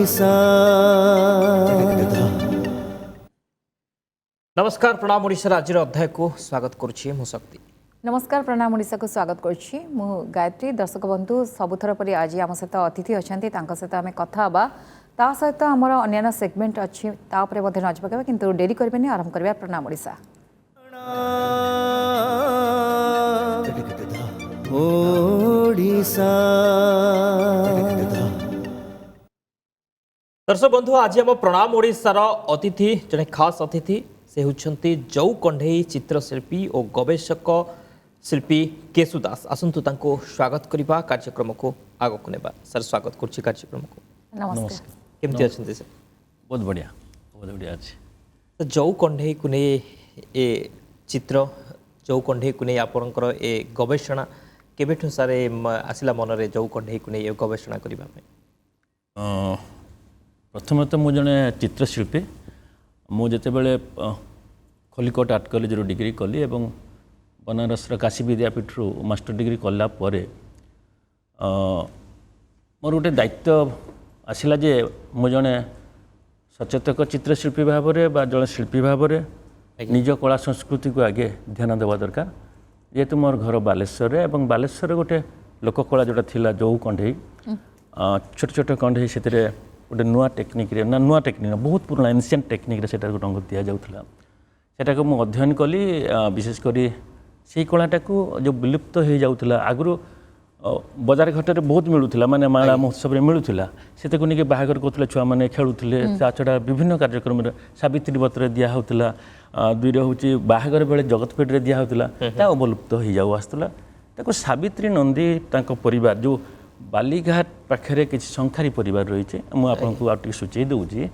ओडिशा। नमस्कार प्रणाम ओडिशा आज अध्याय को स्वागत करुछि मु शक्ति। नमस्कार प्रणाम ओडिशा को स्वागत करुछि मु गायत्री। दर्शक बंधु सबुथर परि आज आम सहित अतिथि अछंती तांका सहित आमे कथा हबा ता सहित हमर अन्य सेगमेंट अछि ता ऊपर मध्ये नजर पकेबा किंतु डेरी करबेनी आरंभ करबा प्रणाम ओडिशा। ओडिशा दर्शक बंधु आज आम प्रणाम ओडिशार अतिथि जने खास अतिथि से होछंती जौ कंढेई चित्रशिल्पी और गवेषक शिल्पी केशु दास। आसंतु तांको स्वागत करिबा कार्यक्रम को आगो को नेबा। सर स्वागत करछि कार्यक्रम को। नमस्कार। केमति अछंती सर? बहुत बढ़िया अछि। तो जौ कंढेई को ने ए चित्र जौ कंढेई को ने आपनकर ए गवेषणा केबेठु सारे आसिला मन रे जौ कंढेई को ने ए गवेषणा करिबा पे? प्रथम तो मु जने चित्रशिल्पी मु जेते बेले खलिकोट आर्ट कॉलेज रो डिग्री कली एवं बनारस काशी विद्यापीठ रो मास्टर डिग्री कला परे मोर गोटे दायित्व आसिला जे मु जने सचेतक चित्रशिल्पी भाव में जड़े शिल्पी भाव में निज कला संस्कृति को आगे ध्यान देवा दरकार। जेहेतु मोर घर बालेश्वर एवं बालेश्वर गोटे लोककला जोटा थिला जौ कंढेई छोट छोट कंढेई से गोटे नुआ टेक्निक ना नुआ टेक्निक बहुत पुराना एनसिएंट टेक्निक से रंग दि जाऊला सेटा मुझे अध्ययन कली। विशेषकर से कलाटा को जो विलुप्त हो जाऊला आगु बजार घाटे बहुत मिलूला माने माला महोत्सव में मिलूला से नहीं बाहर करूँ छुआ मैंने खेलुले ता छड़ा विभिन्न कार्यक्रम सावित्री व्रत दिहला दुईरे हूँ बाहर बेले जगतपेट दिहला अवलुप्त हो जाऊ आसला सावित्री नंदी परिवार जो बालीघाट पाखे किसी संखारी परिवार रही मुझे आपको सूचई दूसरी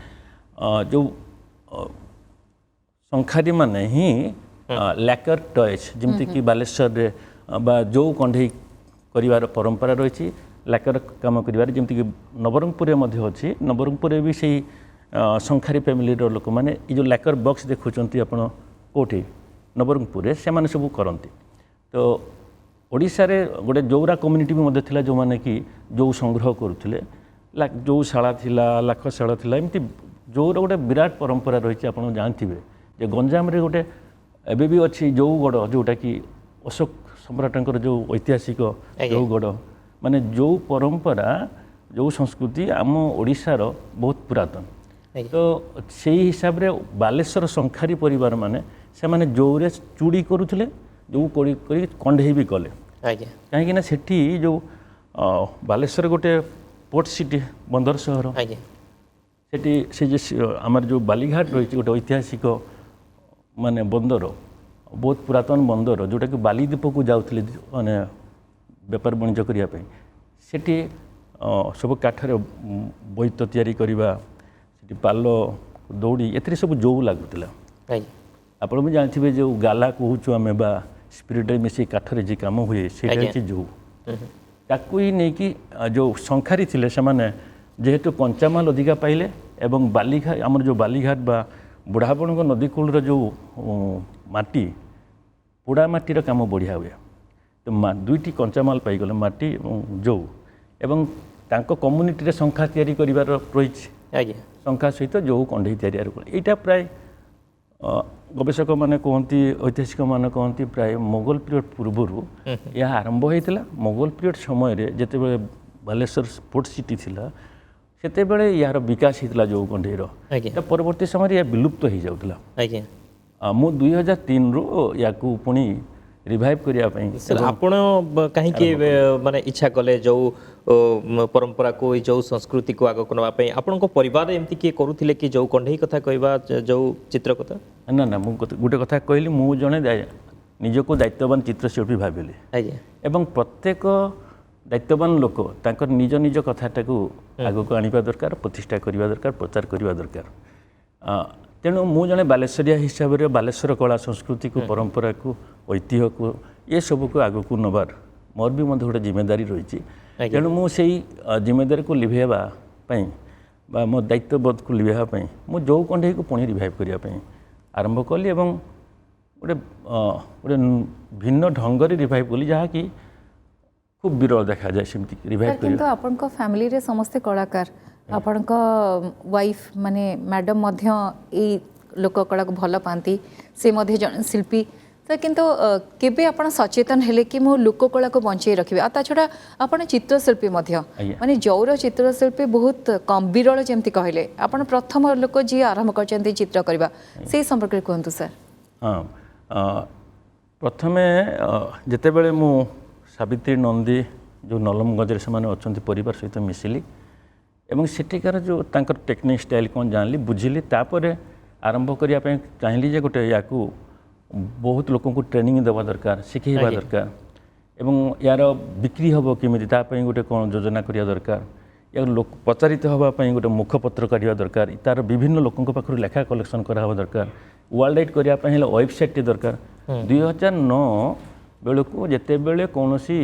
जो संखारी माने ही लैकर टॉयज जमती कि बालेश्वर बा जौ कंढेई कर परंपरा रही लैकर काम कर जमती कि नवरंगपुर अच्छी नवरंगपुर भी से संखारी फैमिली लोक मैंने जो लैकर बॉक्स देखुं आपड़ कौटी नवरंगपुर से मैंने सब करती। तो ओडिशा रे गोटे जौरा कम्युनिटी भी थिला जो माने कि जौ संग्रह करुले जौ शाला थिला लाखशाला थिला एमती जौर गोटे विराट परंपरा रही आप जानते जे गंजाम रे गोटे एबे भी अच्छी जौगढ़ जोटा कि अशोक सम्राटंकर जो ऐतिहासिक जौगढ़ माने जौ परंपरा जौ संस्कृति आम ओडिशार बहुत पुरातन। तो से हिसाब रे बालेश्वर संखारी परिवार माने से माने जौरे चूड़ी करुले जो कंढेई भी कले कहीं सेठी जो बालेश्वर गोटे पोर्ट सिटी बंदर सहर सेठी से आमर जो बालीघाट रही गोटे ऐतिहासिक माने बंदर बहुत पुरातन बंदर जोटा कि बालीद्वीप को जाऊे माने बेपार वाणिज्य करने सेठी सब काठर बोईत तैयारी करवा पाल दौड़ी ए सब जौ लगुला आपण भी जानते जो गाला कहूँ आम बा स्पिरिट मिसी काठर जी कम हुए से जौ ताकू ही नहीं कि जो संखारी थिले से माने जेहेतु कंचामाल अधिका पाइले एवं बालीघाट आमर जो बालीघाट बा बुढ़ाबण नदी कूल जो माटी पोड़ा माटीर काम बढ़िया हुए। तो दुईटी कंचामाल पाईगले माटी जौ एवं तांको कम्युनिटी संखा तैयारी करिवार रही संखा सहित जौ कंढेई तैयारी यहाँ प्राय गवेषक मैंने कहती ऐतिहासिक मैंने कहती प्राय मोगल पीरियड पूर्व यह आरंभ होता। मोगल पीरियड समय जिते बड़े बालेश्वर पोर्ट सिटी थिला सेते बेले यार विकास होता जौ कंढेईर परवर्ती समय यह विलुप्त हो जाऊला। मु 2003 रु या पुणी रिवाइव करने सर आपण कहीं माने इच्छा कले जो परंपरा को जो संस्कृति को आगे नापी आपण परिवार एमती किए करुले कि जो कंढेई कथा कहवा जो चित्र कथा ना ना गोटे कथा कहली मु जड़े निजको दायित्ववान चित्रशिल्पी भाविली एवं प्रत्येक दायित्ववान लोक तांकर निज निज कथाटा को आग को आनिबा दरकार प्रतिष्ठा करबा दरकार प्रचार करबा दरकार। तेणु मु जड़े बालेश्वरिया हिसाब से बालेश्वर कला संस्कृति को परंपरा को ऐतिह्य को ये सब को आग को नबार मोर भी मत गोटे जिम्मेदारी रही। तेणु मुझे जिम्मेदारी को लिभेवाई मो दायित्वबोध को लिभेवाई मु जौ कंढेई को पुणी रिवाइव करने आरंभ कली एवं गोटे गोटे भिन्न ढंग से रिवाइव कली जहाँकि खूब विरल देखा जाए सेमती रिवाइव किंतु आपन को फैमिली रे समस्त कलाकार ଆପଣଙ୍କ ୱାଇଫ୍ ମାନେ ମ୍ୟାଡ଼ମ୍ ମଧ୍ୟ ଏଇ ଲୋକକଳାକୁ ଭଲ ପାଆନ୍ତି ସେ ମଧ୍ୟ ଜଣେ ଶିଳ୍ପୀ ତ କିନ୍ତୁ କେବେ ଆପଣ ସଚେତନ ହେଲେ କି ମୁଁ ଲୋକକଳାକୁ ବଞ୍ଚେଇ ରଖିବି ଆଉ ତା ଛଡ଼ା ଆପଣ ଚିତ୍ରଶିଳ୍ପୀ ମଧ୍ୟ ମାନେ ଜୌର ଚିତ୍ରଶିଳ୍ପୀ ବହୁତ ବିରଳ ଯେମିତି କହିଲେ ଆପଣ ପ୍ରଥମ ଲୋକ ଯିଏ ଆରମ୍ଭ କରିଛନ୍ତି ଚିତ୍ର କରିବା ସେଇ ସମ୍ପର୍କରେ କୁହନ୍ତୁ ସାର୍। ହଁ ପ୍ରଥମେ ଯେତେବେଳେ ମୁଁ ସାବିତ୍ରୀ ନନ୍ଦୀ ଯେଉଁ ନଲମଗଞ୍ଜରେ ସେମାନେ ଅଛନ୍ତି ପରିବାର ସହିତ ମିଶିଲି ଏବଂ ସେଠିକାର ଯେଉଁ ତାଙ୍କର ଟେକ୍ନିକ୍ ଷ୍ଟାଇଲ୍ କ'ଣ ଜାଣିଲି ବୁଝିଲି ତାପରେ ଆରମ୍ଭ କରିବା ପାଇଁ ଚାହିଁଲି ଯେ ଗୋଟେ ୟାକୁ ବହୁତ ଲୋକଙ୍କୁ ଟ୍ରେନିଂ ଦେବା ଦରକାର ଶିଖେଇବା ଦରକାର ଏବଂ ୟାର ବିକ୍ରି ହେବ କେମିତି ତା ପାଇଁ ଗୋଟେ କ'ଣ ଯୋଜନା କରିବା ଦରକାର ୟାର ଲୋକ ପ୍ରଚାରିତ ହେବା ପାଇଁ ଗୋଟେ ମୁଖପତ୍ର କାଢ଼ିବା ଦରକାର ତାର ବିଭିନ୍ନ ଲୋକଙ୍କ ପାଖରୁ ଲେଖା କଲେକ୍ସନ୍ କରାହେବା ଦରକାର ୱାର୍ଲଡ ଆଇଡ୍ କରିବା ପାଇଁ ହେଲେ ୱେବସାଇଟ୍ଟି ଦରକାର 2009 ବେଳକୁ ଯେତେବେଳେ କୌଣସି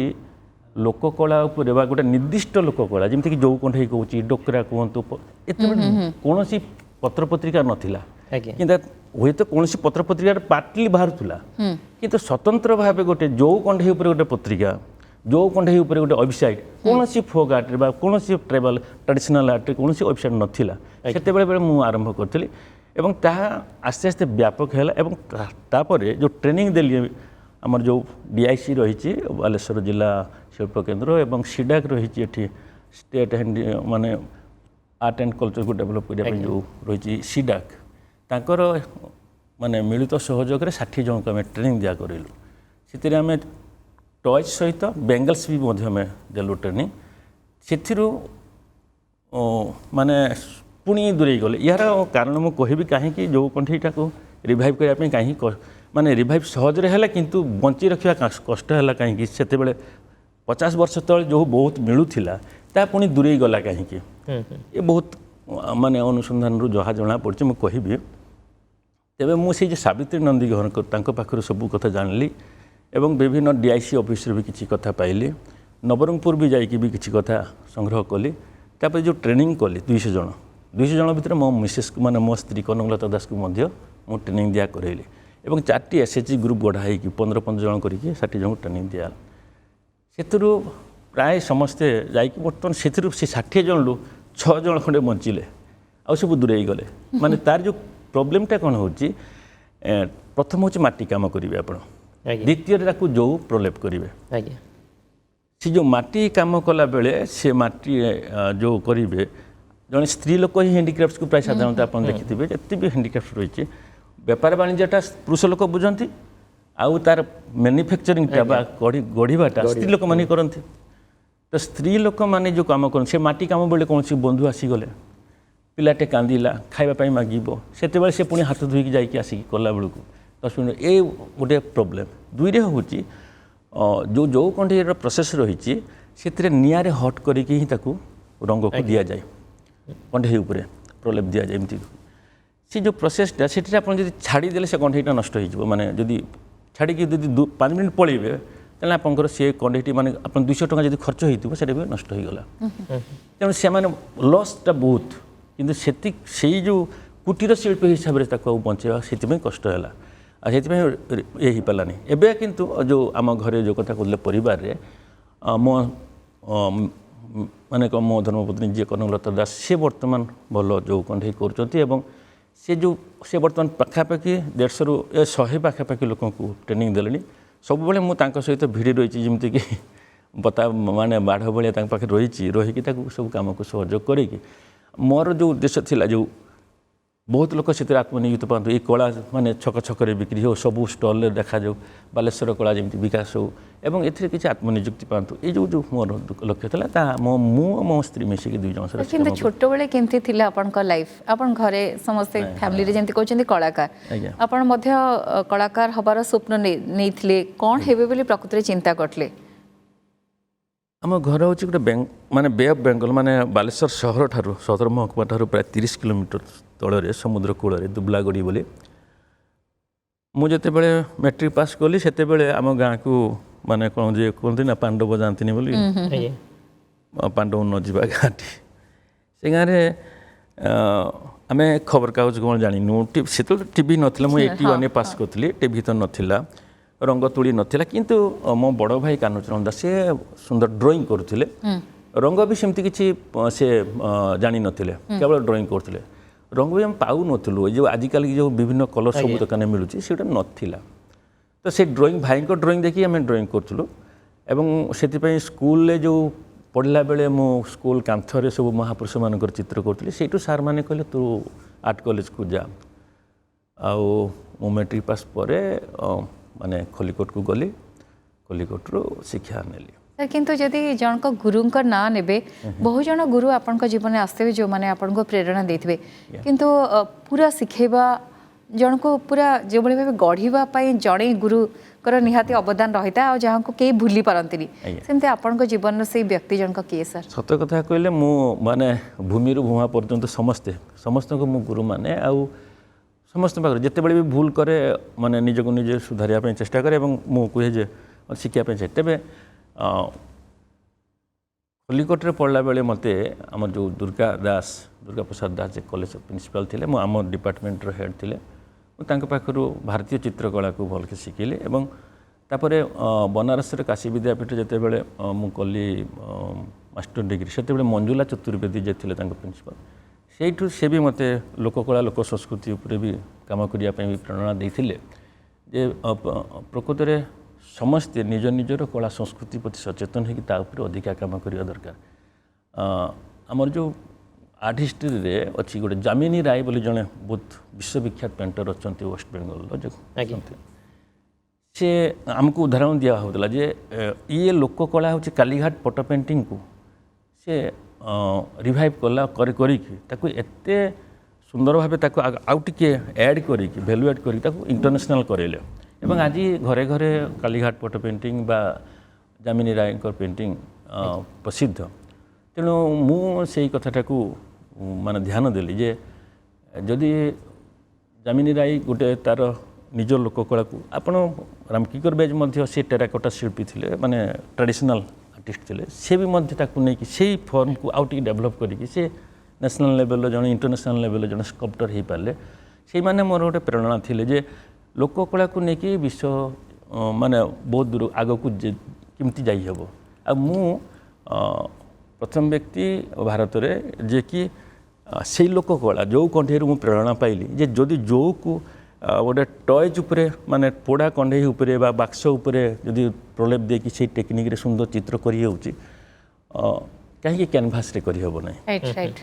ଲୋକକଳା ଉପରେ ବା ଗୋଟେ ନିର୍ଦ୍ଦିଷ୍ଟ ଲୋକକଳା ଯେମିତିକି ଯଉ କଣ୍ଢେଇ କହୁଛି ଡୋକରା କୁହନ୍ତୁ ଏତେବେଳେ କୌଣସି ପତ୍ରପତ୍ରିକା ନଥିଲା କିନ୍ତୁ ହୁଏତ କୌଣସି ପତ୍ରପତ୍ରିକାର ପାର୍ଟଲି ବାହାରୁଥିଲା କିନ୍ତୁ ସ୍ୱତନ୍ତ୍ର ଭାବେ ଗୋଟେ ଯଉ କଣ୍ଢେଇ ଉପରେ ଗୋଟେ ପତ୍ରିକା ଯଉ କଣ୍ଢେଇ ଉପରେ ଗୋଟେ ୱେବସାଇଟ୍ କୌଣସି ଫୋକ୍ ଆର୍ଟରେ ବା କୌଣସି ଟ୍ରାଭେଲ୍ ଟ୍ରାଡିସନାଲ୍ ଆର୍ଟରେ କୌଣସି ୱେବସାଇଟ୍ ନଥିଲା ସେତେବେଳେ ମୁଁ ଆରମ୍ଭ କରିଥିଲି ଏବଂ ତାହା ଆସ୍ତେ ଆସ୍ତେ ବ୍ୟାପକ ହେଲା ଏବଂ ତାପରେ ଯେଉଁ ଟ୍ରେନିଂ ଦେଲି ଆମର ଯେଉଁ DIC ରହିଛି ବାଲେଶ୍ୱର ଜିଲ୍ଲା ଶିଳ୍ପ କେନ୍ଦ୍ର ଏବଂ ସିଡାକ୍ ରହିଛି ଏଠି ଷ୍ଟେଟ୍ ମାନେ ଆର୍ଟ ଆଣ୍ଡ କଲଚରକୁ ଡେଭଲପ୍ କରିବା ପାଇଁ ଯେଉଁ ରହିଛି ସିଡାକ୍ ତାଙ୍କର ମାନେ ମିଳିତ ସହଯୋଗରେ 60 ଜଣଙ୍କୁ ଆମେ ଟ୍ରେନିଂ ଦିଆ କରିଲୁ ସେଥିରେ ଆମେ ଟଏଜ୍ ସହିତ ବେଙ୍ଗଲ୍ସ ବି ମଧ୍ୟ ଆମେ ଦେଲୁ ଟ୍ରେନିଂ ସେଥିରୁ ମାନେ ପୁଣି ଦୂରେଇ ଗଲେ ଏହାର କାରଣ ମୁଁ କହିବି କାହିଁକି ଯେଉଁ କଣ୍ଢେଇଟାକୁ ରିଭାଇଭ୍ କରିବା ପାଇଁ କାହିଁକି ମାନେ ରିଭାଇଭ୍ ସହଜରେ ହେଲା କିନ୍ତୁ ବଞ୍ଚି ରଖିବା କଷ୍ଟ ହେଲା କାହିଁକି ସେତେବେଳେ 50 ବର୍ଷ ତଳେ ଯେଉଁ ବହୁତ ମିଳୁଥିଲା ତା ପୁଣି ଦୂରେଇ ଗଲା କାହିଁକି ଏ ବହୁତ ମାନେ ଅନୁସନ୍ଧାନରୁ ଯାହା ଜଣାପଡ଼ିଛି ମୁଁ କହିବି ତେବେ ମୁଁ ସେଇ ଯେ ସାବିତ୍ରୀ ନନ୍ଦୀ ଘର ତାଙ୍କ ପାଖରୁ ସବୁ କଥା ଜାଣିଲି ଏବଂ ବିଭିନ୍ନ DIC ଅଫିସରେ ବି କିଛି କଥା ପାଇଲି ନବରଙ୍ଗପୁର ବି ଯାଇକି ବି କିଛି କଥା ସଂଗ୍ରହ କଲି ତାପରେ ଯେଉଁ ଟ୍ରେନିଂ କଲି 200 ଜଣ ଭିତରେ ମୋ ମିସେସ୍ ମାନେ ମୋ ସ୍ତ୍ରୀ କନକଲତା ଦାସକୁ ମଧ୍ୟ ମୁଁ ଟ୍ରେନିଂ ଦିଆ କରାଇଲି ଏବଂ 4ଟି SHG ଗ୍ରୁପ୍ ଗଢ଼ା ହେଇକି 15 ଜଣ କରିକି 60 ଜଣଙ୍କୁ ଟ୍ରେନିଂ ଦିଆଗଲା ସେଥିରୁ ପ୍ରାୟ ସମସ୍ତେ ଯାଇକି ବର୍ତ୍ତମାନ ସେଥିରୁ ସେ 60 ଜଣରୁ 6 ଜଣ ଖଣ୍ଡେ ବଞ୍ଚିଲେ ଆଉ ସବୁ ଦୂରେଇ ଗଲେ ମାନେ ତାର ଯେଉଁ ପ୍ରୋବ୍ଲେମଟା କ'ଣ ହେଉଛି ପ୍ରଥମ ହେଉଛି ମାଟି କାମ କରିବେ ଆପଣ ଦ୍ୱିତୀୟରେ ତାକୁ ଯେଉଁ ପ୍ରଲେପ କରିବେ ସେ ଯେଉଁ ମାଟି କାମ କଲା ବେଳେ ସେ ମାଟି ଯେଉଁ କରିବେ ଜଣେ ସ୍ତ୍ରୀ ଲୋକ ହିଁ ହ୍ୟାଣ୍ଡିକ୍ରାଫ୍ଟକୁ ପ୍ରାୟ ସାଧାରଣତଃ ଆପଣ ଦେଖିଥିବେ ଯେତେ ବି ହ୍ୟାଣ୍ଡିକ୍ରାଫ୍ଟ ରହିଛି ବେପାର ବାଣିଜ୍ୟଟା ପୁରୁଷ ଲୋକ ବୁଝନ୍ତି ଆଉ ତାର ମ୍ୟାନୁଫ୍ୟାକ୍ଚରିଂଟା ବା ଗଢ଼ିବାଟା ସ୍ତ୍ରୀ ଲୋକମାନେ କରନ୍ତି ତ ସ୍ତ୍ରୀ ଲୋକମାନେ ଯେଉଁ କାମ କରନ୍ତି ସେ ମାଟି କାମ ବେଳେ କୌଣସି ବନ୍ଧୁ ଆସିଗଲେ ପିଲାଟେ କାନ୍ଦିଲା ଖାଇବା ପାଇଁ ମାଗିବ ସେତେବେଳେ ସେ ପୁଣି ହାତ ଧୋଇକି ଯାଇକି ଆସିକି କଲା ବେଳକୁ 10 ମିନିଟ୍ ଏ ଗୋଟେ ପ୍ରୋବ୍ଲେମ୍ ଦୁଇରେ ହେଉଛି ଯେଉଁ କଣ୍ଢେଇର ପ୍ରୋସେସ୍ ରହିଛି ସେଥିରେ ନିଆଁରେ ହଟ୍ କରିକି ହିଁ ତାକୁ ରଙ୍ଗକୁ ଦିଆଯାଏ କଣ୍ଢେଇ ଉପରେ ପ୍ରଲେପ ଦିଆଯାଏ ଏମିତି ସେ ଯେଉଁ ପ୍ରୋସେସ୍ଟା ସେଠାରେ ଆପଣ ଯଦି ଛାଡ଼ିଦେଲେ ସେ କଣ୍ଢେଇଟା ନଷ୍ଟ ହେଇଯିବ ମାନେ ଯଦି ଛାଡ଼ିକି ଯଦି 5 ମିନିଟ୍ ପଳେଇବେ ତାହେଲେ ଆପଣଙ୍କର ସେ କଣ୍ଢେଇଟି ମାନେ ଆପଣ 200 ଟଙ୍କା ଯଦି ଖର୍ଚ୍ଚ ହେଇଥିବ ସେଇଟା ବି ନଷ୍ଟ ହେଇଗଲା ତେଣୁ ସେମାନେ ଲସ୍ଟା ବହୁତ କିନ୍ତୁ ସେଇ ଯେଉଁ କୁଟୀର ଶିଳ୍ପ ହିସାବରେ ତାକୁ ଆଉ ବଞ୍ଚେଇବା ସେଥିପାଇଁ କଷ୍ଟ ହେଲା ଆଉ ସେଥିପାଇଁ ଇଏ ହେଇପାରିଲାନି ଏବେ କିନ୍ତୁ ଯେଉଁ ଆମ ଘରେ ଯେଉଁ କଥା କହୁଥିଲେ ପରିବାରରେ ମୋ ମାନେ ମୋ ଧର୍ମପତ୍ନୀ ଯିଏ କନକଲତା ଦାସ ସେ ବର୍ତ୍ତମାନ ଭଲ ଯେଉଁ କଣ୍ଢେଇ କରୁଛନ୍ତି ଏବଂ ସେ ବର୍ତ୍ତମାନ ପାଖାପାଖି 150ରୁ 100 ପାଖାପାଖି ଲୋକଙ୍କୁ ଟ୍ରେନିଂ ଦେଲେଣି ସବୁବେଳେ ମୁଁ ତାଙ୍କ ସହିତ ଭିଡ଼ି ରହିଛି ଯେମିତିକି ମାନେ ବାଢ଼ ଭଳିଆ ତାଙ୍କ ପାଖରେ ରହିକି ତାକୁ ସବୁ କାମକୁ ସହଯୋଗ କରିକି ମୋର ଯେଉଁ ଉଦ୍ଦେଶ୍ୟ ଥିଲା ଯେଉଁ ବହୁତ ଲୋକ ସେଥିରେ ଆତ୍ମନିଯୁକ୍ତ ପାଆନ୍ତୁ ଏଇ କଳା ମାନେ ଛକ ଛକରେ ବିକ୍ରି ହେଉ ସବୁ ଷ୍ଟଲ୍ରେ ଦେଖାଯାଉ ବାଲେଶ୍ୱର କଳା ଯେମିତି ବିକାଶ ହେଉ ଏବଂ ଏଥିରେ କିଛି ଆତ୍ମନିଯୁକ୍ତି ପାଆନ୍ତୁ ଏଇ ଯେଉଁ ମୋର ଲକ୍ଷ୍ୟ ଥିଲା ତାହା ମୁଁ ମୋ ସ୍ତ୍ରୀ ମିଶିକି 2 ଜଣ ସହିତ କିନ୍ତୁ ଛୋଟବେଳେ କେମିତି ଥିଲା ଆପଣଙ୍କ ଲାଇଫ୍ ଆପଣ ଘରେ ସମସ୍ତେ ଫ୍ୟାମିଲିରେ ଯେମିତି କହୁଛନ୍ତି କଳାକାର ଆପଣ ମଧ୍ୟ କଳାକାର ହେବାର ସ୍ୱପ୍ନ ନେଇଥିଲେ କ'ଣ ହେବେ ବୋଲି ପ୍ରକୃତରେ ଚିନ୍ତା କରିଥିଲେ ଆମ ଘର ହେଉଛି ଗୋଟେ ମାନେ ବେ ଅଫ୍ ବେଙ୍ଗଲ ମାନେ ବାଲେଶ୍ୱର ସହରଠାରୁ ସଦର ମହକୁମା ଠାରୁ ପ୍ରାୟ 30 କିଲୋମିଟର ତଳରେ ସମୁଦ୍ର କୂଳରେ ଦୁବଲାଗଡ଼ି ବୋଲି ମୁଁ ଯେତେବେଳେ ମ୍ୟାଟ୍ରିକ୍ ପାସ୍ କଲି ସେତେବେଳେ ଆମ ଗାଁକୁ ମାନେ କ'ଣ ଯେ କୁହନ୍ତି ନା ପାଣ୍ଡବ ଯାଆନ୍ତିନି ବୋଲି ପାଣ୍ଡବ ନ ଯିବା ଗାଁଟି ସେ ଗାଁରେ ଆମେ ଖବରକାଗଜ କ'ଣ ଜାଣିନୁ ସେତେବେଳେ ଟିଭି ନଥିଲା ମୁଁ 81 ପାସ୍ କରିଥିଲି ଟିଭି ତ ନଥିଲା ରଙ୍ଗ ତୁଳି ନଥିଲା କିନ୍ତୁ ମୋ ବଡ଼ ଭାଇ କାହ୍ନୁଚରଣ ଦାସ ସେ ସୁନ୍ଦର ଡ୍ରଇଂ କରୁଥିଲେ रंग भी सेमती किसी से जानी नथिले केवल ड्राइंग करथिले रंग भी हम पाऊ नथुलु जो आजिकल जो विभिन्न कलर सब दुकान मिलुची सेटा नथिला तो से ड्राइंग भाई को ड्राइंग देखी आम ड्राइंग करूँ एवं से स्कूल जो पढ़ला बेले मो स्कूल कांथरे सब महापुरुष मान चित्र करूँ से सार मैंने कहले तू आर्ट कॉलेज को जा मो मैट्रिक पास पर माने खलिकोट को गली खलिकोट रू शिक्षा नेली सर किंतु जदि जनक गुरु ना नेबे बहु जन गुरु आपण जीवन आसते जो मैंने आपण को प्रेरणा देथिबे किंतु पूरा शिखेबा जन को पूरा जो भाव गढ़ा जड़े गुरु कर निहाती अवदान रही था जहाँ को कई भूली पारती सेमती आपण जीवन से व्यक्ति जनक किए सर सत कथा कहले मु माने भूमि भूमा पर्यंत समस्ते समस्त को मु गुरु माने आउ समस्त पाखे जिते बड़े भी भूल करे माने निजको निजे सुधारिया चेष्टा करे मु कहे जे शिखा चाहे तेरे खलिकोटे पढ़ला बेले मते आम जो दुर्गा प्रसाद दास कॉलेज प्रिंसिपल थे आम डिपार्टमेंट हेड थे पाखर भारतीय चित्रकला को भलके शिखिली और तापर बनारस काशी विद्यापीठ जिते बड़े मुझे मास्टर डिग्री से मंजुला चतुर्वेदी जे थे प्रिंसिपल से से भी मते लोककला लोक संस्कृति उपर भी काम करने भी प्रेरणा देते जे प्रकृत में समस्ते निज निजर कला संस्कृति प्रति सचेतन होकर अधिका काम करने दरकार आमर जो आर्ट हिस्ट्री रे अच्छी गोटे जामिनी राय बोली जड़े बहुत विश्वविख्यात पेंटर अच्छा वेस्ट बेंगल से आमको उदाहरण दिया होता जे ये लोककला हूँ कालीघाट पट पेंटिंग को से रिवाइव कला करके एते सुंदर भाव आउ टे ऐड करके भैल्यू ऐड करके इंटरनेशनल करेले एवं आज घरे घरे कालीघाट पट पेंटिंग बा जामिनी राय पेंटिंग प्रसिद्ध तेणु मुझे कथाटा को माने ध्यान देली जे जदि जामिनी राय गोटे तार निज लोककला को आपण रामकिशोर बेज मध्य से टेराकोटा शिल्पी थे माने ट्रेडिशनल आर्टिस्ट थे से भी नहीं से फॉर्म को आउ टे डेभलप करके से नेशनल लेवल जड़े इंटरनेशनल लेवल जड़े स्कल्पटर हो पारे से माने मोर गोटे प्रेरणा थिले जे लोककला को लेकिन विश्व माने बहुत दूर आग को केमती जाई हेबो आ मु प्रथम व्यक्ति भारत में जे कि से लोककला जो कंठे मु प्रेरणा पाइली जे जदि जो को गोटे टॉयज उपरे माने पोड़ा कंढे उपरे बा बाक्स उपरे जदि प्रलेप देकी से टेक्निक रे सुंदर चित्र करी होउची कहीं कैनभास रे करी हेबो नै राइट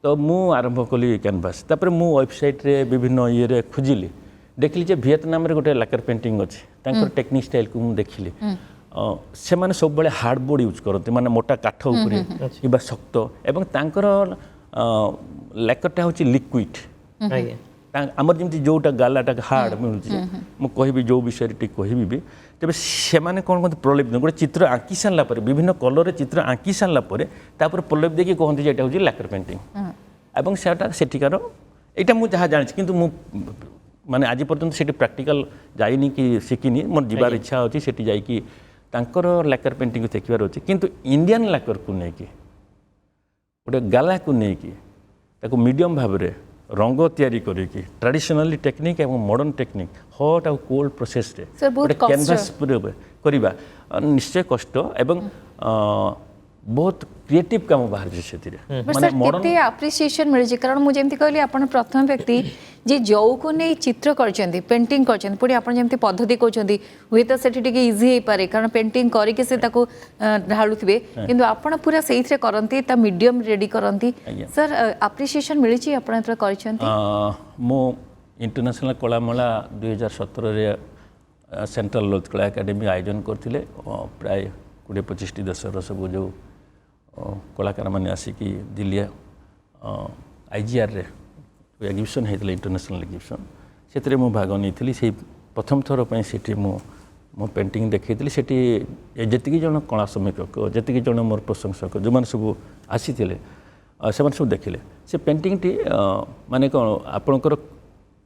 तो मु आरंभ कली कैनभास तापर मु वेबसाइट रे विभिन्न ये रे खुजिली देखली जे वियतनाम रे गोटे लाकर पेंटिंग अछि तांकर टेक्निक स्टाइल को मु देखली से माने सब बळे हार्डबोर्ड यूज करते माने मोटा काठ उपरे किबा शक्त एवं तांकर लाकरटा होची लिक्विड आमर जमी जोटा गालाटा हार्ड मिलूँ मुझे कहबी जो विषय टी कहबी भी तेज से कौन कहते प्रलेप गोटे चित्र आंकी सारापर विभिन्न कलर चित्र आंकी सारापर तापर प्रलेप देखिए कहते हैं यहाँ हूँ लाकर पेंटिंग एवं सेठिकार यहाँ मुझे जहाँ जानी कि माने आज पर्यटन से प्राक्टिकल जाइनी कि शिखिनी मोर जीवार इच्छा अच्छी से जाकि लाकर पेंटिंग देखार अच्छे किंतु इंडियन लाकर को लेकिन गोटे गाला को लेकिन मीडियम भाव में रंग तैयारी करिकी ट्रेडिशनली टेक्निक एवं मॉडर्न टेक्निक हॉट आउ कोल्ड प्रोसेस रे गोटे कैनभास करबा निश्चय कष्ट एवं बहुत क्रिएटिव काम बाहर से माने मॉडर्न एप्रिसिएशन मिल कारण मुझे जमी कहली आपण प्रथम व्यक्ति जे जो को नहीं चित्र करछंती पेंटिंग करछंती पुणी आपण जमी पद्धति कहउछंती हुए तो सेठी टिके इजी हे पारे कारण पेंटिंग करके से ताको ढालुथिबे किंतु आपण पूरा सेहिथरे करंती ता मीडियम रेडी करंती सर एप्रिसिएशन मिलिछि आपण एतरे करछंती मो इंटरनेशनल कलामेला 2017 रे सेंट्रल ललित कला एकेडमी आयोजन करथिले प्राय 20-25 देशर सब जो कलाकार मैंने आसिकी दिल्ली आईजीआर रे एग्जिबिशन होता इंटरनेशनल एग्जिबिशन से भाग नहीं से प्रथम थर पर से मो पेंटिंग देखी से जी जन कला समीक्षक जी जन मोर प्रशंसक जो मैंने सब आसी से सब देखिले से पेंटिंग टी माने कौन आपणकर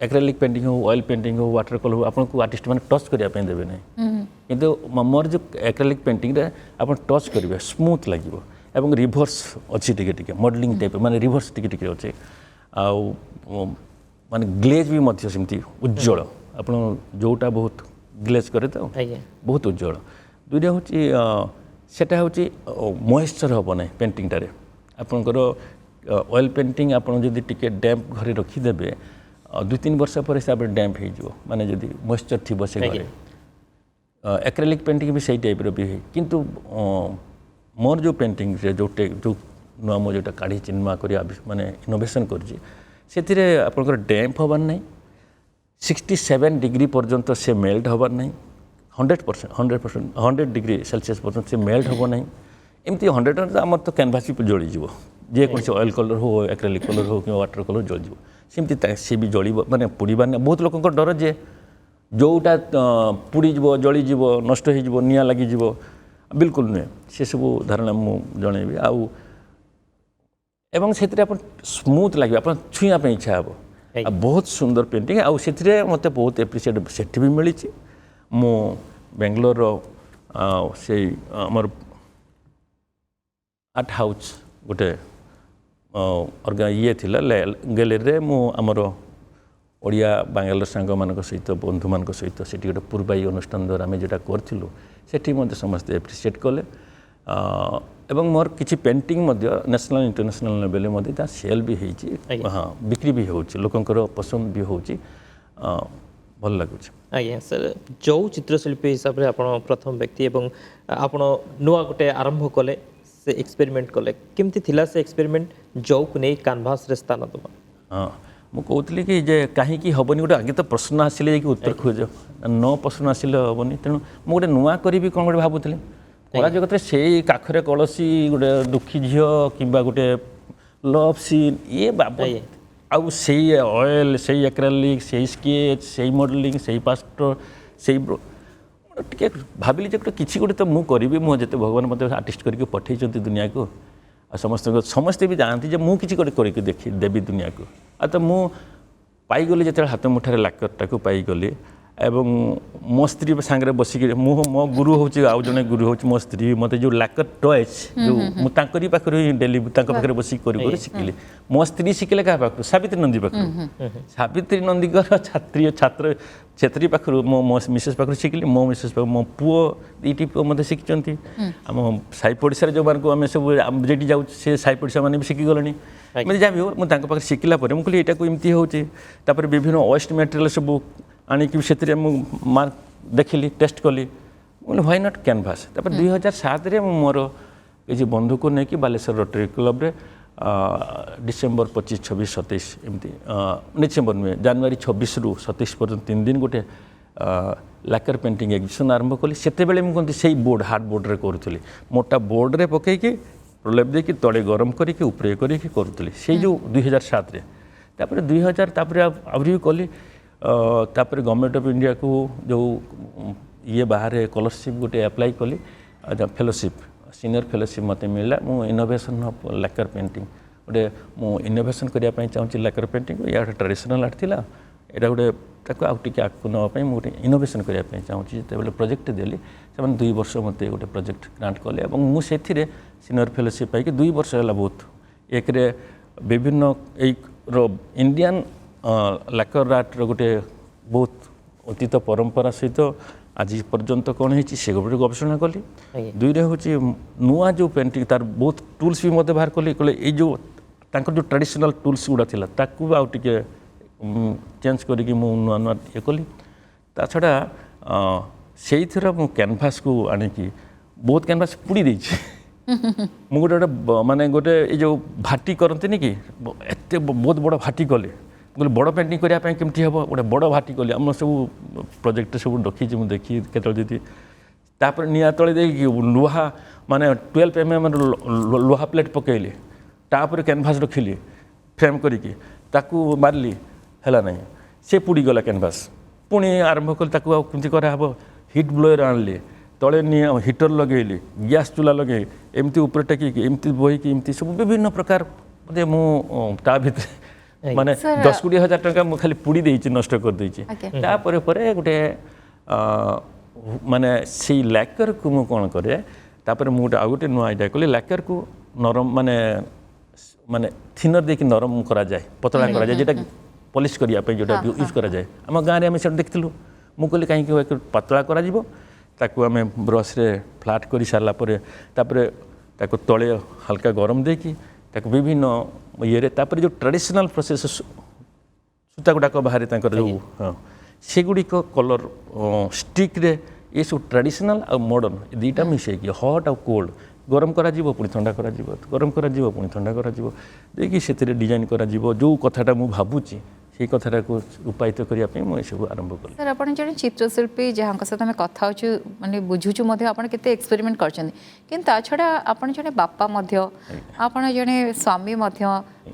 एक्रेलिक पेंटिंग हो ऑयल पेंटिंग हो वाटर कलर हो आपको आर्टिस्ट मैंने टच करने देवे ना किंतु मोर जो एक्रेलिक पेंटिंग आप टच करेंगे स्मूथ लगे एवं रिभर्स अच्छी टिके मॉडलिंग टाइप माने रिभर्स टिके अच्छे आउ माने ग्लेज भी मध्य सेमती उज्जवल आपण जोटा बहुत ग्लेज करे तो बहुत उज्जवल दुईटा हूँ सेटा होची मॉइस्चर हबो नै पेंटिंगटारे आपनकर ऑयल पेंटिंग आपन जदि टिके डैम्प घरे रखिदेबे 2-3 वर्ष पर हिसाब डैम्प हो माने जदि मॉइस्चर थिबो से घरे एक्रेलिक पेंटिंग भी सही टाइप भी है किंतु मोर जो पेंटिंग जो नुआ मो जोटा काढ़ी चिन्मा करी माने इनोवेशन करछि सेतिरे आपनकर डैम्प हबार नै 67 डिग्री पर्यंत से मेल्ट हबार नै 100 डिग्री सेल्सियस पर्यंत से मेल्ट हबो नै एमती 100 आमर तो कैनवास भी जली जीवो जे कोन ऑयल कलर हो एक्रेलिक कलर हो कि वाटर कलर जली जीवो सेमती से भी जली माने पुड़ीबार नै बहुत लोकन डर जे जोटा पुड़ी जीवो जली जीवो नष्ट हो जीवो निया लगी जीवो बिल्कुल नुहे से सब धारणा मु जणेबी आउ एवं से आप स्मूथ लगे आप छुआ इच्छा हे बहुत सुंदर पेंटिंग आउ से मत बहुत एप्रिशिएट सेठी भी मिली मु बेंगलोर से आमर आर्ट हाउस गोटे ये थिला गैलेरी मु आमर ओडिया बांगालोर सांग मान सहित बंधु मान सहित से गोटे पूर्वाई अनुष्ठान द्वारा आम जोटा करूँ सेठी मत समस्ते एप्रिशिएट कले एवं मोर किसी पेंटिंग नेशनल इंटरनेशनल लेवल में सेल भी होती हाँ बिक्री भी होची लोकंकर पसंद भी होची भल लगुच आज्ञा सर जो चित्रशिल्पी हिसाब से आप प्रथम व्यक्ति एवं आप नुआ गोटे आरंभ कले से एक्सपेरिमेंट कले केमती थिला से एक्सपेरिमेंट जो को नहीं कैनवास रे स्थान दबा हाँ मु कहूली कि जे कहीं हेनी गोटे आगे तो प्रश्न आसिले उत्तर खोज न प्रश्न आसिले हेनी तेणु मुझे नुआ करी कौन गोटे भावुली कला जगत से काखरे कलसी गोटे दुखी झील कि गोटे लव सीन ये बाबद आउ से ऑयल से एक्रेलिक से स्केच से मॉडलिंग से पास्टर से टे भाविली जो किसी गोटे तो मुझे करी मुझे भगवान मत आर्टिस्ट करके पठे दुनिया को समस्त समस्ते भी जानती जे मुझे किसी गोटे देखी देवी दुनिया को आ तो मु पाईगली जो हाथ मुठार लाकरटा को पाईगली एवं मो स्त्री सांगे बसिक मो गुरु हूँ आउ जड़े गुरु हूँ मो स्त्री मत जो लाकर टॉयज जो मुझे पाखे डेली पाखे बसिक शिखिली मो स्त्री शिखिले क्या पाख सावित्री नंदी पाख सावित्री नंदीकर छात्री छात्र छेत्री पाखु मो मिसेस पाखु शिखिली मो मिसेस पाख मो पुओ दीटी पुओ मत शिखिंट आम साई पड़िशार जो मान आम सब जे जाऊँ से साई पड़िशा मैंने भी शिखिगले मतलब जहाँ भी हो मुझे शिखला मुझे यहाँ को एमती होपर विभिन्न वेस्ट मटेरियल सब आणिकी से मार्क देखिली टेस्ट कली व्हाई नॉट कैनवास तापर 2007 रे मोर किसी बंधु को लेकिन बालेश्वर रोटरी क्लब रे डिसेम्बर 25, 26, 27 एमती डिसेम्बर नुहे जनवरी 26 रु 27 पर्यंत 3 दिन गोटे लाकर पेंटिंग एग्जिबिशन आरंभ कली से मुझे से बोर्ड हार्ड बोर्ड रे करूली मोटा बोर्ड रे पकईकि प्रलेप देकी तले गरम करके उपरे करके करूली से जो 2007 रे तापर 2000 तापर आहुरी कली तापर गवर्नमेंट ऑफ इंडिया को जो ये बाहर स्कॉलरशिप गोटे अप्लाई कली फेलोशिप सीनियर फेलोशिप मत मिलला मु इनोवेशन ऑफ लाकर पेंटिंग गोटे मु इनोवेशन करने चाहूँगी लाकर पेंटिंग या ट्रेडिशनल आर्ट थिला एटा गोटे ताको आउ टिके आगु नापी गोटे इनोवेशन करने चाहूँगी जो प्रोजेक्ट देली से 2 वर्ष मत गोटे प्रोजेक्ट ग्रांट कले और मुझे सीनियर फेलोशिप पाई 2 वर्ष है बहुत एक विभिन्न इंडियन लाकर आर्ट गोटे बहुत अतीत परंपरा सहित आज पर्यंत कौन होती से गोटे गवेषणा कली 2 हूँ नुआ जो पेंटिंग तार बहुत टूल्स भी मत बाहर कली कहले ये जो जो ट्रेडिशनल टूल्स गुड़ा था ताकू आउ टिके चेंज करके नुआ नुआ ये कली ता छड़ा से मु कैनवास को आणिकी बहुत कैनवास पुड़ी देछि मु गोटे माने गोटे ये जो भाटी करते कि एत बहुत बड़ भाटी कले बोले बड़ पेंटिंग करने केमती हम गोटे बड़ भाटी कली आम सब प्रोजेक्ट सब रखी मुझे देखी केतली तापर निआ तले देखिए लुहा माने 12 mm लुहा प्लेट पकईली तापर कैनवास रखिली फ्रेम करिकी ताकू मारली है ना से पुड़ीगला कैनवास पुणी आरंभ कल कमी कराब हिट ब्लोअर आणली तले निआ हिटर लगेली गैस चूल्हा लगे एमती ऊपर टेकिकी एमती बोईकी एमती सब विभिन्न प्रकार मु ता भितर माने 10-20 हजार टका मु खाली पुड़ी देइछि नष्ट कर देइछि तापर परे गोटे माने से लैकर को मु कोन करे तापर मु गोटे आ गोटे नुआ आइडिया कले लैकर को नरम माने माने थिनर देकी नरम करा जाए पतला करा जाए जेटा पॉलिश करिया पे जेटा यूज करा जाए हम गाँव में से देखलु मु कहली कहीं पतला करा जीवो ताकू आम ब्रश्रे फ्लाट कर सारा तापर तले हल्का गरम देकी विभिन्न ये जो ट्रेडिशनल प्रोसेस सूता गुड़ाक बाहर जो हाँ सेगुड़िक कलर स्टिक्रे ये सब ट्रेडिशनल आ मॉडर्न दुईटा मिसेकी हट आ कोल्ड गरम करा पुणी ठंडा करा गरम करा पुणी ठंडा करा देखिए से डिजाइन करा जो कथाटा मु भावुची से कथाटा को रूपायित करने मुझे सब आरंभ कल सर आपन जड़े चित्रशिल्पी जहाँ सहित आम कथा हो माने बुझुचु आपन केते एक्सपेरिमेंट करछन किंतु ता छड़ा आपन जड़े बापा आपन जड़े स्वामी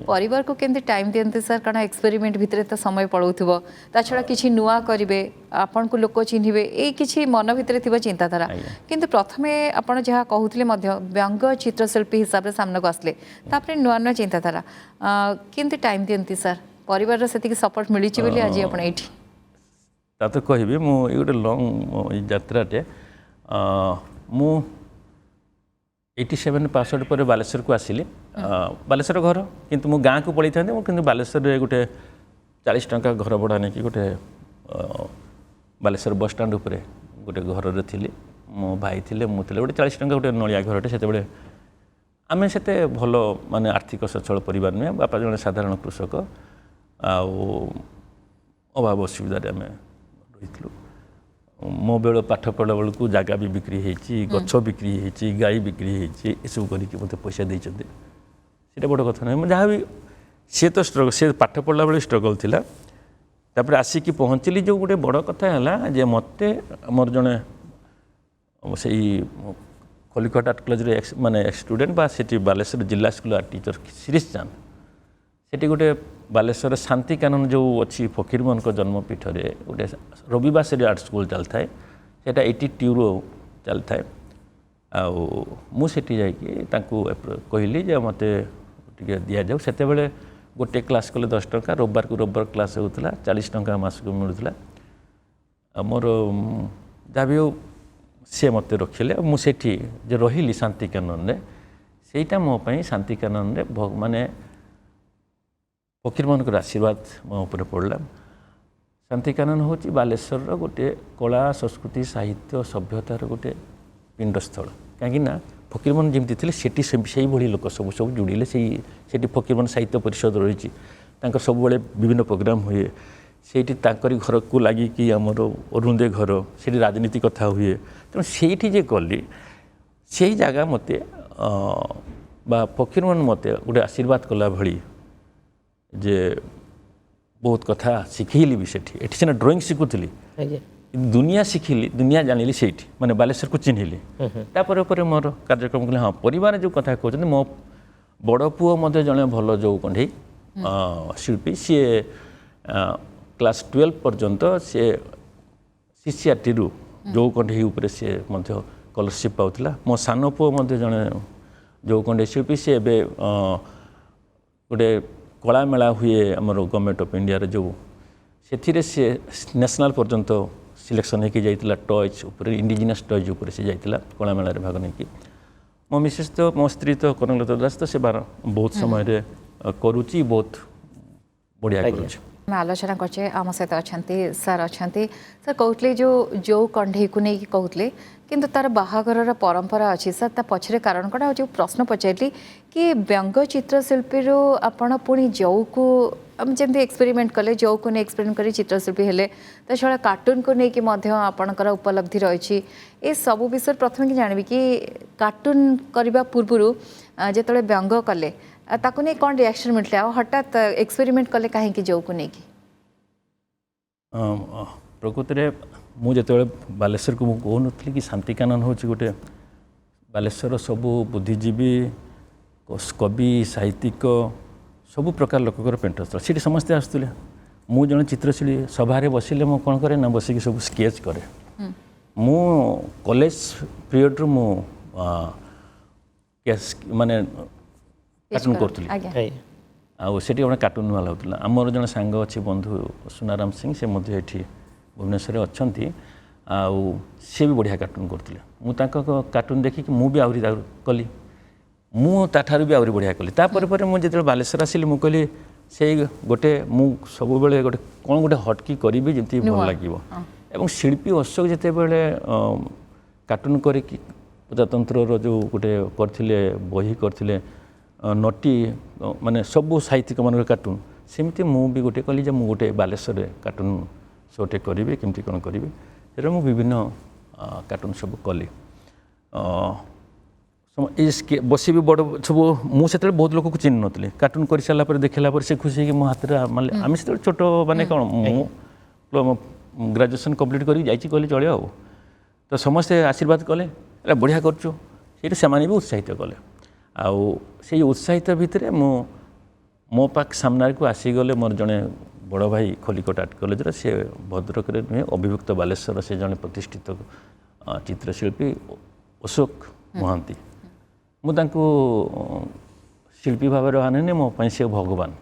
परिवार को केमती टाइम दियंते सर कारण एक्सपेरिमेंट भितर तो समय पड़ौथिबो ता छड़ा किछि नुआ करिवे आपन को लोक चिन्हिबे ए किछि मन भितर थिबा चिंताधारा किंतु प्रथमे आपन जहाँ कहउथिले व्यंग चित्रशिल्पी हिसाब रे सामने को आसले तापरे नुआ नुआ चिंताधारा केमती टाइम दियंती सर परिवार से सपोर्ट मिली बोली आज आप तो कहबी मु गोटे लंग यात्राटे मु 87 पास आउट पर बालेश्वर को आसिली बालेश्वर घर किंतु मु गाँ को पड़े था कि बालेश्वर गोटे 40 टंका घर भड़ा नहीं गोटे बालेश्वर बस स्टाण्ड उपरे गोटे घर थी मो भाई थे मुझे गोटे 40 टंका गोटे नलिया घरटे से आम से भल माने आर्थिक सचल परिवार नुहे बापा जड़े साधारण कृषक अभाव असुविधा आम रही मो बेल पाठ पढ़ा बेलू जगह भी बिक्री होती गछ बिक्री होती गाई बिक्री होती सब करके मत पैसा देते सीटा बड़ कथा ना जहाँ भी सी तो स्ट्रगल सी पाठ पढ़ला बेले स्ट्रगल थिला तापर आसिकी पहुँचली जो गोटे बड़ कथा है जे मत मोर जड़े से कलिकट आर्ट कॉलेज माने स्टूडेंट बा सेठी बालेश्वर जिला स्कूल आर्ट टीचर शिरीष चांद सेठी गोटे बालेश्वर शांति कानन जो अच्छी फकीरमोहन को जन्मपीठ रे गोटे रविवार आर्ट स्कूल चलता है सेटा 82 रो चलता है आठी जाकि कहली जे मत दि जाऊ से गोटे क्लास कले 10 टंका रविवार को रविवार क्लास होता 40 टंका मास को मिलूला मोर जहाँ भी हो सी मत रखिले मुझे जे रही शांति कानन सेटा मोपाई शांति कानन माने फकीरमोहन को आशीर्वाद मो उपर पड़ला शांति कानन हूँ बालेश्वर गोटे कला संस्कृति साहित्य सभ्यतार गोटे पिंडस्थल कहीं फकीरमोहन जमी थे से भाई लोक सब सब जुड़े से फकीरमोहन साहित्य परिषद रही सब विभिन्न प्रोग्राम हुए से घर को लगिकी आमर अरुणोदय घर से राजनीति कथा हुए तेणु से गली से जगह मत फकीरमोहन मत गोटे आशीर्वाद कला भली जे बहुत कथा शिखली भी सेठी सीना ड्राइंग शिखुली दुनिया शिखिली दुनिया जानिली से माने बालेश्वर को चिन्हिली तापर मोर कार्यक्रम कले हाँ परिवार जो कथा कहते मो बड़ पुओ मध्य जड़े भल जो कंढे शिल्पी सी क्लास 12 पर्यंत सी सीसीआरटी रु जो कंढे उपरे सी स्कॉलरशिप पाउला मो सान पुओ मध्य जड़े जो कंढे शिल्पी सी गोटे कला मेला हुए आमर गवर्नमेंट ऑफ इंडिया जो से नेशनल पर्यंत सिलेक्शन होकर जाइला टॉयज उपर इंडिजिनस टॉयज उपर से जाइला कला मेला भाग नहीं मो मिसेस तो मो स्त्री तो कनकलता दास तो से बहुत समय करुच्ची बहुत बढ़िया करुच्ची आलोचना करछे आम सहित अच्छा सर अच्छा सर कहते जो कंढे को नहीं कहते किंतु तार बाहागर परंपरा अच्छी सर ता पछरे कारण कड़ा जो प्रश्न पचारि कि व्यंग चित्रशिल्पी आपण पुणी जो को जमी एक्सपेरिमेंट कले जो को नहीं एक्सपेरिमेंट कर चित्रशिल्पी हेले ता छड़ा कार्टून को लेकिन आपणकर उपलब्धि रही ए सब विषय प्रथम कि जानवी कि कार्टून करने पूर्व जिते व्यंग कले ताकू नहीं कौन रिएक्शन मिलता हठात एक्सपेरिमेंट कले कहीं जो को नहीं प्रकृति में मुझे बालेश्वर को कहूनी कि शांति कानन हूँ गोटे बालेश्वर सबू बुद्धिजीवी कवि साहित्यिक सबू प्रकार लोकर पेंटर स्थल से समस्ते आसुले मु जन चित्रशिल्पी सभारे बसिले मु कौन करे ना बसिक सब स्केच करे मु कॉलेज पीरियड मु माने कार्टून करूँ आठ गोटे कार्टून वाला होता आमर जन सांग अच्छी बंधु सुनाराम सिंह से ये भुवनेश्वर अच्छा सी भी बढ़िया कार्टून करते मुझे कार्टून देखिक मुझे आहरी कली मुझे भी आहरी बढ़िया कली तापर मुझे बालेश्वर आसिली मुझे कहली से गोटे सब गोटे कौन गोटे हटकी करी जमी भल लगे शिल्पी अशोक जिते कार्टून करिकी प्रजातंत्र जो गोटे करथिले बही करथिले नटी माने सब साहित्यिक मान कार्टून सेमती मु भी गोटे कली जे मु गोटे बालेश्वर कार्टून शोटे करी केमती कौन करी से मु विभिन्न कार्टून सब कली बसी भी बड़ सब मुझे बहुत लोक को चिन्ह नी कार्टून कर सारापर देखला से खुशी कि मो हाथ में आम से छोट माने कौन मु ग्रेजुएशन कंप्लीट कर कहली चलो तो समस्ते आशीर्वाद कले बढ़िया करचु से भी उत्साहित कले आई उत्साहित भितर मो पाख सामना को आसीगले मोर जड़े बड़ भाई खलिकोट आर्ट कॉलेज से भद्रक नुहे अभिभुक्त बालेश्वर से जड़े प्रतिष्ठित चित्रशिल्पी अशोक महांती मुझे शिल्पी भाव आने मो से भगवान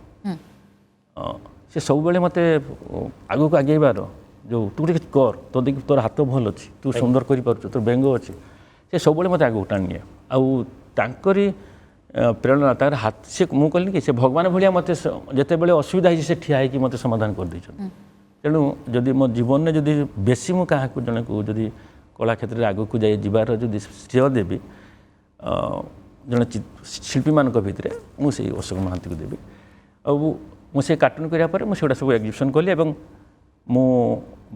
से सब बेले मत आग को आगेबार जो तू कुछ कर तो देखिए तोर हाथ भल अच्छी तू सुंदर कर तोर व्यंग अच्छी से सब बेले मत आगे टाणी आउरी प्रेरणा तार हाथ से मुझे कहली कि से भगवान भाया मत जिते बड़े असुविधा से ठिया है मत समाधान कर दे तेणु जदि मो जीवन में जदि बेसी मु क्या जन को जदि कला क्षेत्र में आग को जाबार जदि श्रेय देवी जन शिल्पी मान भितर मुझे अशोक महांती को देवी मुझे कार्टून करापर मुझे सब एग्जिबिशन कली और मु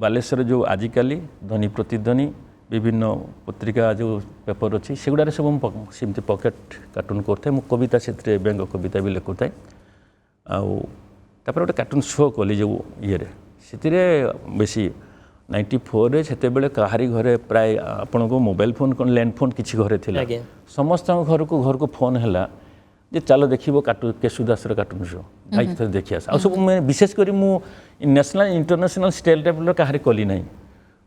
बालेश्वर जो आजिकल ध्वनि प्रतिध्वनि विभिन्न पत्रिका जो पेपर अच्छी सेगुड़ा सब सेमती पकेट कार्टून करता है कविता से व्यंग कविता भी लिखुए आउे गोटे कार्टून शो कली जो ये बेसी 94 से कहारी घरे प्राय आपण को मोबाइल फोन कौन लैंड फोन किसी घरे थिला समस्त घर को फोन है जे चलो देखो कार्टून केशुदास कार्टून शो भाई थे देखी आस सब मैं विशेषकर मुझे नेशनल इंटरनेशनल स्टेट लेवल कहार कली ना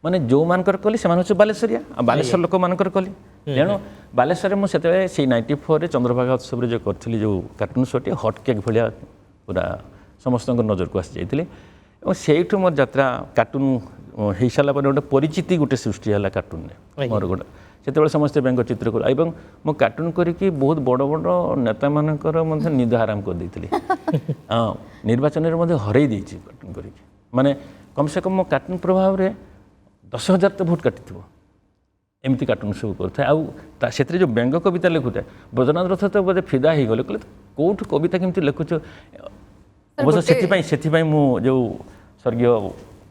माने जो मानकर कली से हूँ बालेश्वरिया बालेश्वर लोक मानकर कली तेणु बालेश्वर मुझे 94 चंद्रभागा उत्सव जो करी जो कार्टून शोटी हट केक भाया पूरा समस्त नजर को आसी जाइए से मोर यात्रा कार्टून हो सारा गोटे परिचिति गोटे सृष्टि है कार्टून मोर गोटे से समस्त व्यंग चित्र कर मो कार्टून करके बहुत बड़ बड़ नेता मानकर निद आराम कर देती हाँ निर्वाचन में हरई देती कार्टून करके माने कम से कम मो कार्टून प्रभाव में 10,000 तो भोट काटी एमती कार्टून सब करता से जो व्यंग कविता लिखुए ब्रजनाथ रथ तो बोधे फिदा हो गले कहले कौट कविता केमती लिखुच अवश्य से जो स्वर्गीय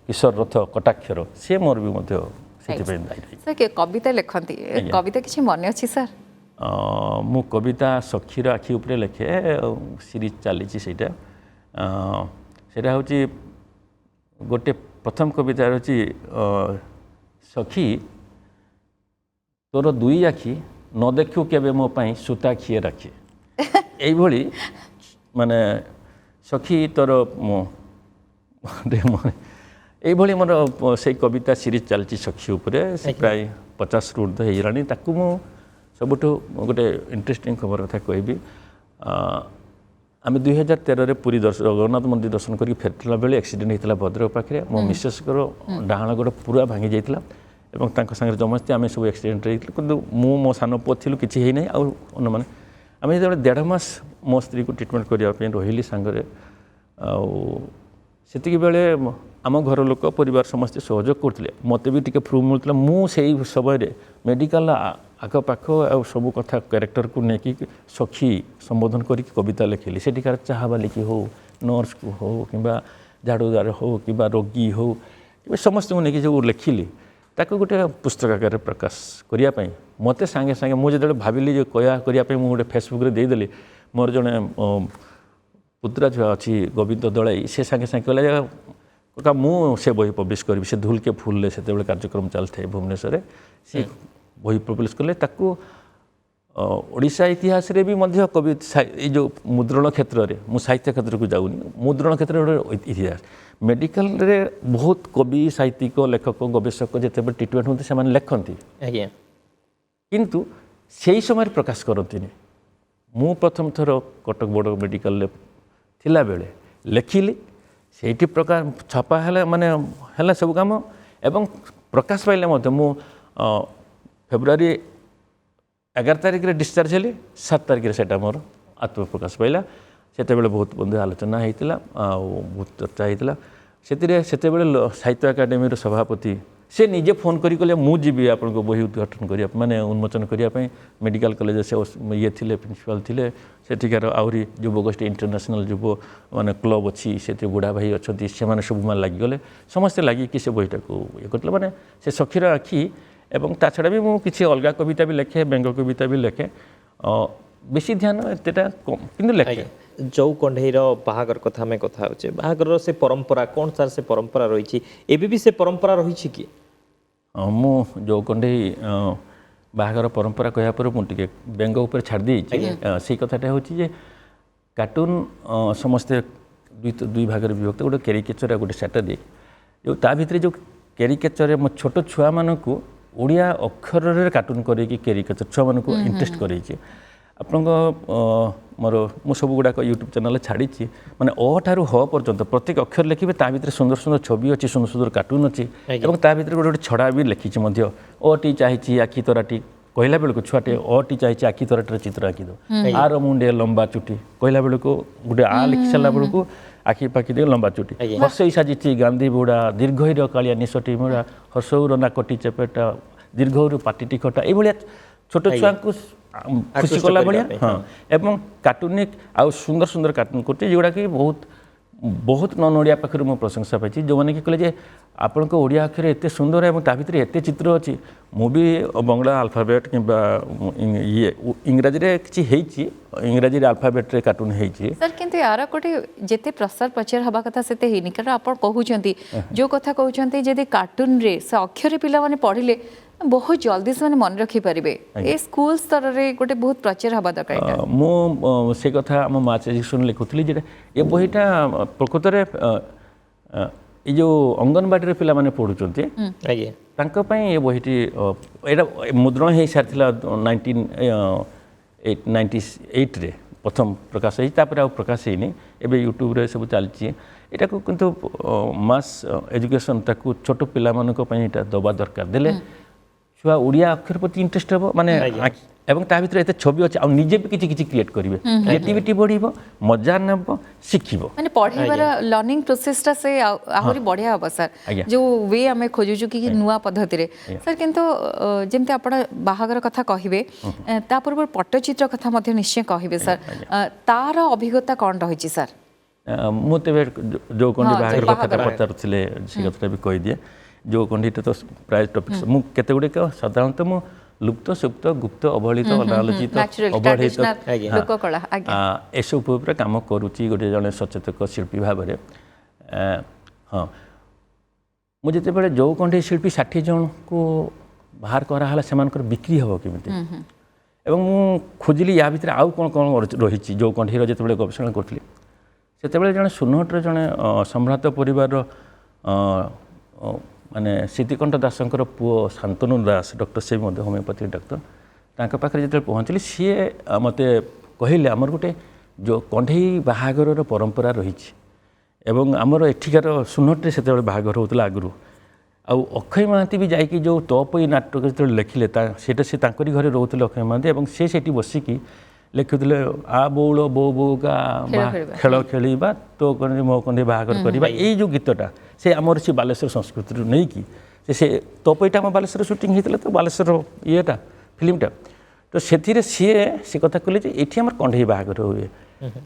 किशोर रथ कटाक्षर सी मोर भी सर कविता लिखती कविता किसी मन अच्छी सर मु कविता सखीर आखि उपरे लिखे सीरीज चली सेटा हूँ गोटे प्रथम कविता रही सखी तोर दुई आखि न देखु केबे मो पाई सूता खिए राखी यही माने सखी तोर यही मोर से कविता सीरीज चलती सखी उपरे से प्राय 50 ରୁ ऊर्ध्व होइरानी ताकू मु सबुठु गोटे इंटरेस्टिंग खबर कथा कहबी आम 2013 पुरी जगन्नाथ मंदिर दर्शन करके फेरला बेले एक्सीडेंट होता भद्रक पाखे मो मिसेस डाहाण गोड़ पूरा भांगी जाइए और सागर समस्ते आम सब एक्सीडेंट कि मो सान पुओ थी किसी ना आने आम जो 1.5 मास मो स्त्री को ट्रिटमेंट करने रही सांगरे से बेले आम घर लोक परिवार समस्ते सहयोग करते मत भी टी फ्रू मिलता मुझे समय मेडिकल आखपाख आ सब कथा क्यारेक्टर को लेकिन सखी संबोधन कर कविता लिखिली सेठिकार चाह बालिकी हो नर्स को हो कि झाड़ूदार हो कि रोगी हो कि समस्त को लेकिन जो लिखिली ताको गोटे पुस्तक आकार प्रकाश करने मत सांगे सांगे मुझे जो भाविली जो करने मुझे फेसबुक देदेली मोर जड़े पुत्रा छुआ अच्छी गोविंद दलाई से सांगे सांगे कहला मुझे बही पब्लिश करी से धूल के फूल से कार्यक्रम चलते भुवनेश्वर से बही पब्लिश कले ओडिशा इतिहास रे भी मध्य कवि जो मुद्रण क्षेत्र में मु साहित्य क्षेत्र को जाऊनी मुद्रण क्षेत्र में इतिहास मेडिकल रे बहुत कवि साहित्यिक लेखक गवेषक जिते ट्रिटमेंट होते से लिखती किंतु से समय प्रकाश करती मु प्रथम थर कटक बड़ मेडिकल थिला बेले लिखिली से प्रकाश छपा है माने है सब कम एवं प्रकाश पाइले मु फेब्रुआरी 11 तारिख में डिस्चार्ज हेली 7 तारिख से मोर आत्मप्रकाश पाइला से बहुत बंधु आलोचना होता बहुत चर्चा होता से साहित्य अकाडेमी सभापति से निजे फोन करी कहले मु जीवी आपको बही उद्घाटन करिया माने उन्मोचन करिया पई मेडिकल कॉलेज से ये थिले प्रिंसिपल थिले सेठिकार आउरी युव गोष्ठी इंटरनेशनल युव माने क्लब अच्छी से बुढ़ा भाई अच्छा से मैंने सब मान लगिगले समस्ते लगे कि से बहीटा को ये करते माने से सखीर आखि एवं ता छड़ा भी मु किसी अलग कविता भी लिखे व्यंग कविता भी लिखे बेसी ध्यान एतेटा कम किंतु लिखे जो कंढईर बाहागर कथा आम कथा होचे बाहागर से परंपरा कौन सार से परंपरा रही एबी भी से परंपरा रही कि मु जो कंढई बाहागर परंपरा कहया पर मु टिके व्यंग ऊपर छाड़ दी से कथाटा होची जे कार्टून समस्ते दुई भाग विभक्त गोटे कैरिकेचर गोटे सैटरडे जो ता भितर जो कैरिकेचर मो छोट छुआ मानकू ओडिया अक्षर कार्टून करके कैरिकेचर छुआ मानकू इंटरेस्ट करैछि आपन मोर मु सब गुड़ाक यूट्यूब चैनल छाड़ी माने अ ठारू ह पर्यंत प्रत्येक अक्षर लिखे ता भितर सुंदर सुंदर छवि अच्छी सुंदर सुंदर कार्टून अच्छी और ता भितर गोटे छड़ा भी लिखी अ टी चाहिए आखि तराटी कहला बेलू छुआटे अ टी चाहिए आखि तराटर चित्र आँकी दो आर मुंडे लंबा चुटी कहला बेलू गोटे आ लिखि सारा बेलू आखि पाखि दे लंबा चुटी हर्षई साजिची गांधी बुड़ा दीर्घईर कालिया निशटी मुड़ा हर्षौर नाकटी चेपेटा दीर्घौर पाटिटी खटा ये छोट छुआ को खुशी कला भाया हाँ एवं कार्टूनिक आउ सुंदर सुंदर कार्टून करते जोड़ा कि बहुत बहुत नन ओडिया पाखर मो प्रशंसा पाई जो मैंने कि कहले आपण को ओडिया अक्षर एत सुंदर है भितर एत चित्र अच्छी मु भी बंगला अल्फाबेट कि ये इंग्राजी किसी इंग्राजी अल्फाबेट कार्टून होती सर किंतु यार गोटे जिते प्रसार प्रचार हवा कथा सेते हेनी कारण आपण कहउछंती जो कथा कहउछंती जदि कार्टून रे से अक्षर पिला माने पढ़िले बहुत जल्दी से मन रखी पारे ए स्कूल स्तर रे गोटे बहुत प्रचार हवा दरकार मु से कथा आम माच एजुकेशन लिखुली जे ये बहीटा प्रकृत में ये जो अंगनवाड़ी रे पिला माने पढ़ुचंती ये बहीटी एटा मुद्रण हो सारी 1998 रे प्रथम प्रकाश हो प्रकाश होनी एवं यूट्यूब रे सब चलती यहाँ को किंतु मास एजुकेशन ताकू छोट पिला मानक दबा दरकार देले छुआ ओडिया अक्षर प्रति इंटरेस्ट हम माने एवं ता भितर एते छवि अच्छे आ निजे भी किछि क्रिएट करिवे क्रिएटिविटी बढ़िबो मजा नबो सिखिबो माने पढ़ाइबार लर्निंग प्रोसेसटा से आहुरी बढ़िया हबो सर जो वे हमें खोजुछु कि नुआ पद्धति रे सर किंतु जेमते आपण बाहागर कथा कहिबे ता पूर्व पट्टचित्र कथा मध्ये निश्चय कहिबे सर तार अभिज्ञता कोन रहिछि सर मु तेबे जो कंडी बाहागर कथा पचारुथिले से कथा भी कहि दिए जो कंडीटा तो प्राय टॉपिक्स मु केते गुडे साधारणतः मु लुप्त सुप्त गुप्त अवहेलित अनालोचित अवहेलित लोककला एसब काम करुच्ची गोटे जड़े सचेतक शिल्पी भाव में हाँ मुझे बड़े जो कंठे शिल्पी 60 जन को बाहर कराला से बिक्री हम केमी एवं मु खोजिली या भितर आउ कौन कौन रही जो कंठीर जो गवेषणा करी से जड़े सुनहटर जड़े सम्राट परिवार माने सिद्धिकंठ दासंकर पुओ शांतनु दास डॉक्टर से होमियोपैथिक डॉक्टर पाखे जो पहुँचली सी मत कहले आमर गोटे जो कंढई बाहागर परंपरा रही एवं आमर एठिकार सुनहटे से बाहागर होता आगु आउ अक्षय महांती भी जाकि जो तपई नाटक जो लिखिले से घरे रोते अक्षय महांती और से बसिकी लिखुले आ बौल बो बो का खेल खेलवा तो कंढे मो कंढे बाहागर करवा ये जो गीतटा से आमर से बालेश्वर संस्कृति नहीं कि से तपईटा आम बालेश्वर सुटिंग होता तो बालेश्वर येटा फिल्मटा तो से कथा कहले ये आम कंढई बाहागर हुए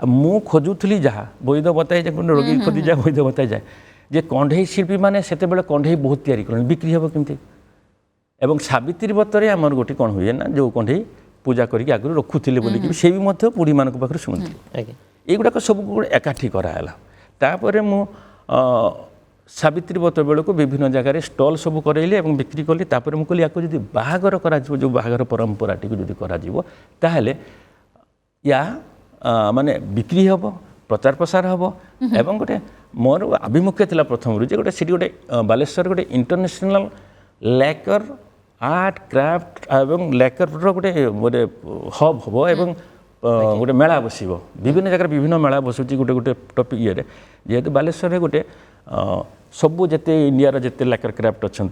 मु खोजुली जहाँ वैद बताए जाए रोगी खोजी जाए वैद बताए जाए जे कंढई शिल्पी मैंने से कंढई बहुत तैयारी करें बिक्री हम केमती एवं सावित्री व्रतरे आमर गोटे कौन हुए ना जो कंढई पूजा करके आगु रखुले बोलिकी से भी बुढ़ी मान पाखे शुणुली युवाक सब एकाठी कराला तापर मु सावित्री व्रत बेलू विभिन्न जगह स्टल सब करैली बिक्री कली तापर मु कहली या जो बाहागर करा जो बाहागर परंपरा टी करा या माने बिक्री हम प्रचार प्रसार हम एवं गोटे मोर आभिमुख्य थिला प्रथम जे गोटे सिटी गोटे बालेश्वर गोटे इंटरनेशनल लैकर आर्ट क्राफ्ट एवं लैकर गोटे गोटे हब हम एवं गोटे मेला बस विभिन्न जगह विभिन्न मेला बसुची गोटे गोटे टॉपिक ये जेहेतु बालेश्वर गोटे सबू जिते इंडिया जिते लैकर क्राफ्ट अच्छा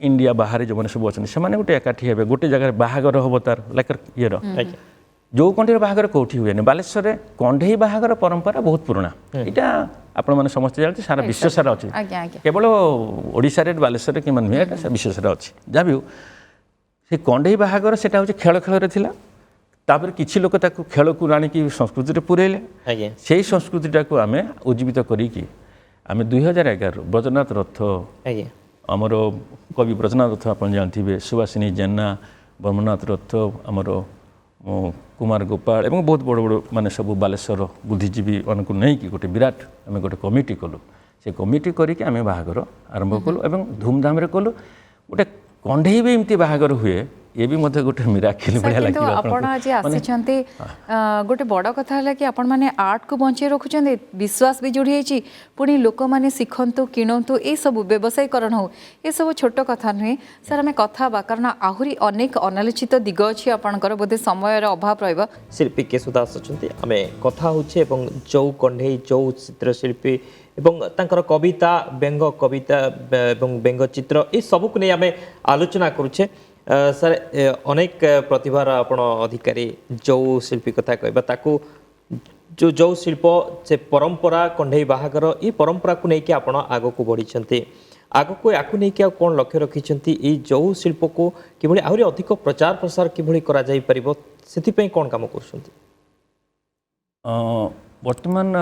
इंडिया बाहर जो मैंने सब अच्छे से गोटे एकाठी हे गोटे जगह बाहागर हम तार लैकर ये जो कंढीर बाहागर कौटी हुए बालेश्वर कंढई बाहागर परंपरा बहुत पुराना यहाँ ଆପଣମାନେ ସମସ୍ତେ ଜାଣିଛନ୍ତି ସାରା ବିଶ୍ୱ ସାରା ଅଛି ଆଜ୍ଞା ଆଜ୍ଞା କେବଳ ଓଡ଼ିଶାରେ ବାଲେଶ୍ୱରରେ କିମ୍ବା ନୁହେଁ ଏଇଟା ବିଶ୍ୱ ସାରା ଅଛି ଯାହା ବି ହଉ ସେ କଣ୍ଢେଇ ବାହାଘର ସେଟା ହେଉଛି ଖେଳ ଖେଳରେ ଥିଲା ତାପରେ କିଛି ଲୋକ ତାକୁ ଖେଳକୁ ଆଣିକି ସଂସ୍କୃତିରେ ପୁରେଇଲେ ଆଜ୍ଞା ସେଇ ସଂସ୍କୃତିଟାକୁ ଆମେ ଉଜ୍ଜୀବିତ କରିକି ଆମେ 2011 ବ୍ରଜନାଥ ରଥ ଆଜ୍ଞା ଆମର କବି ବ୍ରଜନାଥ ରଥ ଆପଣ ଜାଣିଥିବେ ସୁବାସିନୀ ଜେନା ବ୍ରହ୍ମନାଥ ରଥ ଆମର କୁମାର ଗୋପାଳ ଏବଂ ବହୁତ ବଡ଼ ବଡ଼ ମାନେ ସବୁ ବାଲେଶ୍ୱର ବୁଦ୍ଧିଜୀବୀ ମାନଙ୍କୁ ନେଇକି ଗୋଟେ ବିରାଟ ଆମେ ଗୋଟେ କମିଟି କଲୁ ସେ କମିଟି କରିକି ଆମେ ବାହାଘର ଆରମ୍ଭ କଲୁ ଏବଂ ଧୁମଧାମରେ କଲୁ ଗୋଟେ କଣ୍ଢେଇ ବି ଏମିତି ବାହାଘର ହୁଏ ଏ ବି ମଧ୍ୟ ଗୋଟେ ମିରାକିଲ୍ ଭଳିଆ କିନ୍ତୁ ଲାଗିବ ଆପଣ ଆଜି ଆସିଛନ୍ତି ଗୋଟେ ବଡ଼ କଥା ହେଲା କି ଆପଣମାନେ ଆର୍ଟକୁ ବଞ୍ଚେଇ ରଖୁଛନ୍ତି ବିଶ୍ୱାସ ବି ଯୋଡ଼ି ହେଇଛି ପୁଣି ଲୋକମାନେ ଶିଖନ୍ତୁ କିଣନ୍ତୁ ଏସବୁ ବ୍ୟବସାୟୀକରଣ ହଉ ଏସବୁ ଛୋଟ କଥା ନୁହେଁ ସାର୍ ଆମେ କଥା ହେବା କାରଣ ଆହୁରି ଅନେକ ଅନାଲୋଚିତ ଦିଗ ଅଛି ଆପଣଙ୍କର ବୋଧେ ସମୟର ଅଭାବ ରହିବ ଶିଳ୍ପୀ କେଶୁ ଦାସ ଅଛନ୍ତି ଆମେ କଥା ହେଉଛେ ଏବଂ ଯୋଉ କଣ୍ଢେଇ ଯୋଉ ଚିତ୍ରଶିଳ୍ପୀ ଏବଂ ତାଙ୍କର କବିତା ବ୍ୟଙ୍ଗ କବିତା ଏବଂ ବ୍ୟଙ୍ଗ ଚିତ୍ର ଏ ସବୁକୁ ନେଇ ଆମେ ଆଲୋଚନା କରୁଛେ ସାର୍ ଅନେକ ପ୍ରତିଭାର ଆପଣ ଅଧିକାରୀ ଯୋଉ ଶିଳ୍ପୀ କଥା କହିବା ତାକୁ ଯୋଉ ଶିଳ୍ପ ସେ ପରମ୍ପରା କଣ୍ଢେଇ ବାହାଘର ଏ ପରମ୍ପରାକୁ ନେଇକି ଆପଣ ଆଗକୁ ବଢ଼ିଛନ୍ତି ଆଗକୁ ୟାକୁ ନେଇକି ଆଉ କ'ଣ ଲକ୍ଷ୍ୟ ରଖିଛନ୍ତି ଏଇ ଯୋଉ ଶିଳ୍ପକୁ କିଭଳି ଆହୁରି ଅଧିକ ପ୍ରଚାର ପ୍ରସାର କିଭଳି କରାଯାଇପାରିବ ସେଥିପାଇଁ କ'ଣ କାମ କରୁଛନ୍ତି ବର୍ତ୍ତମାନ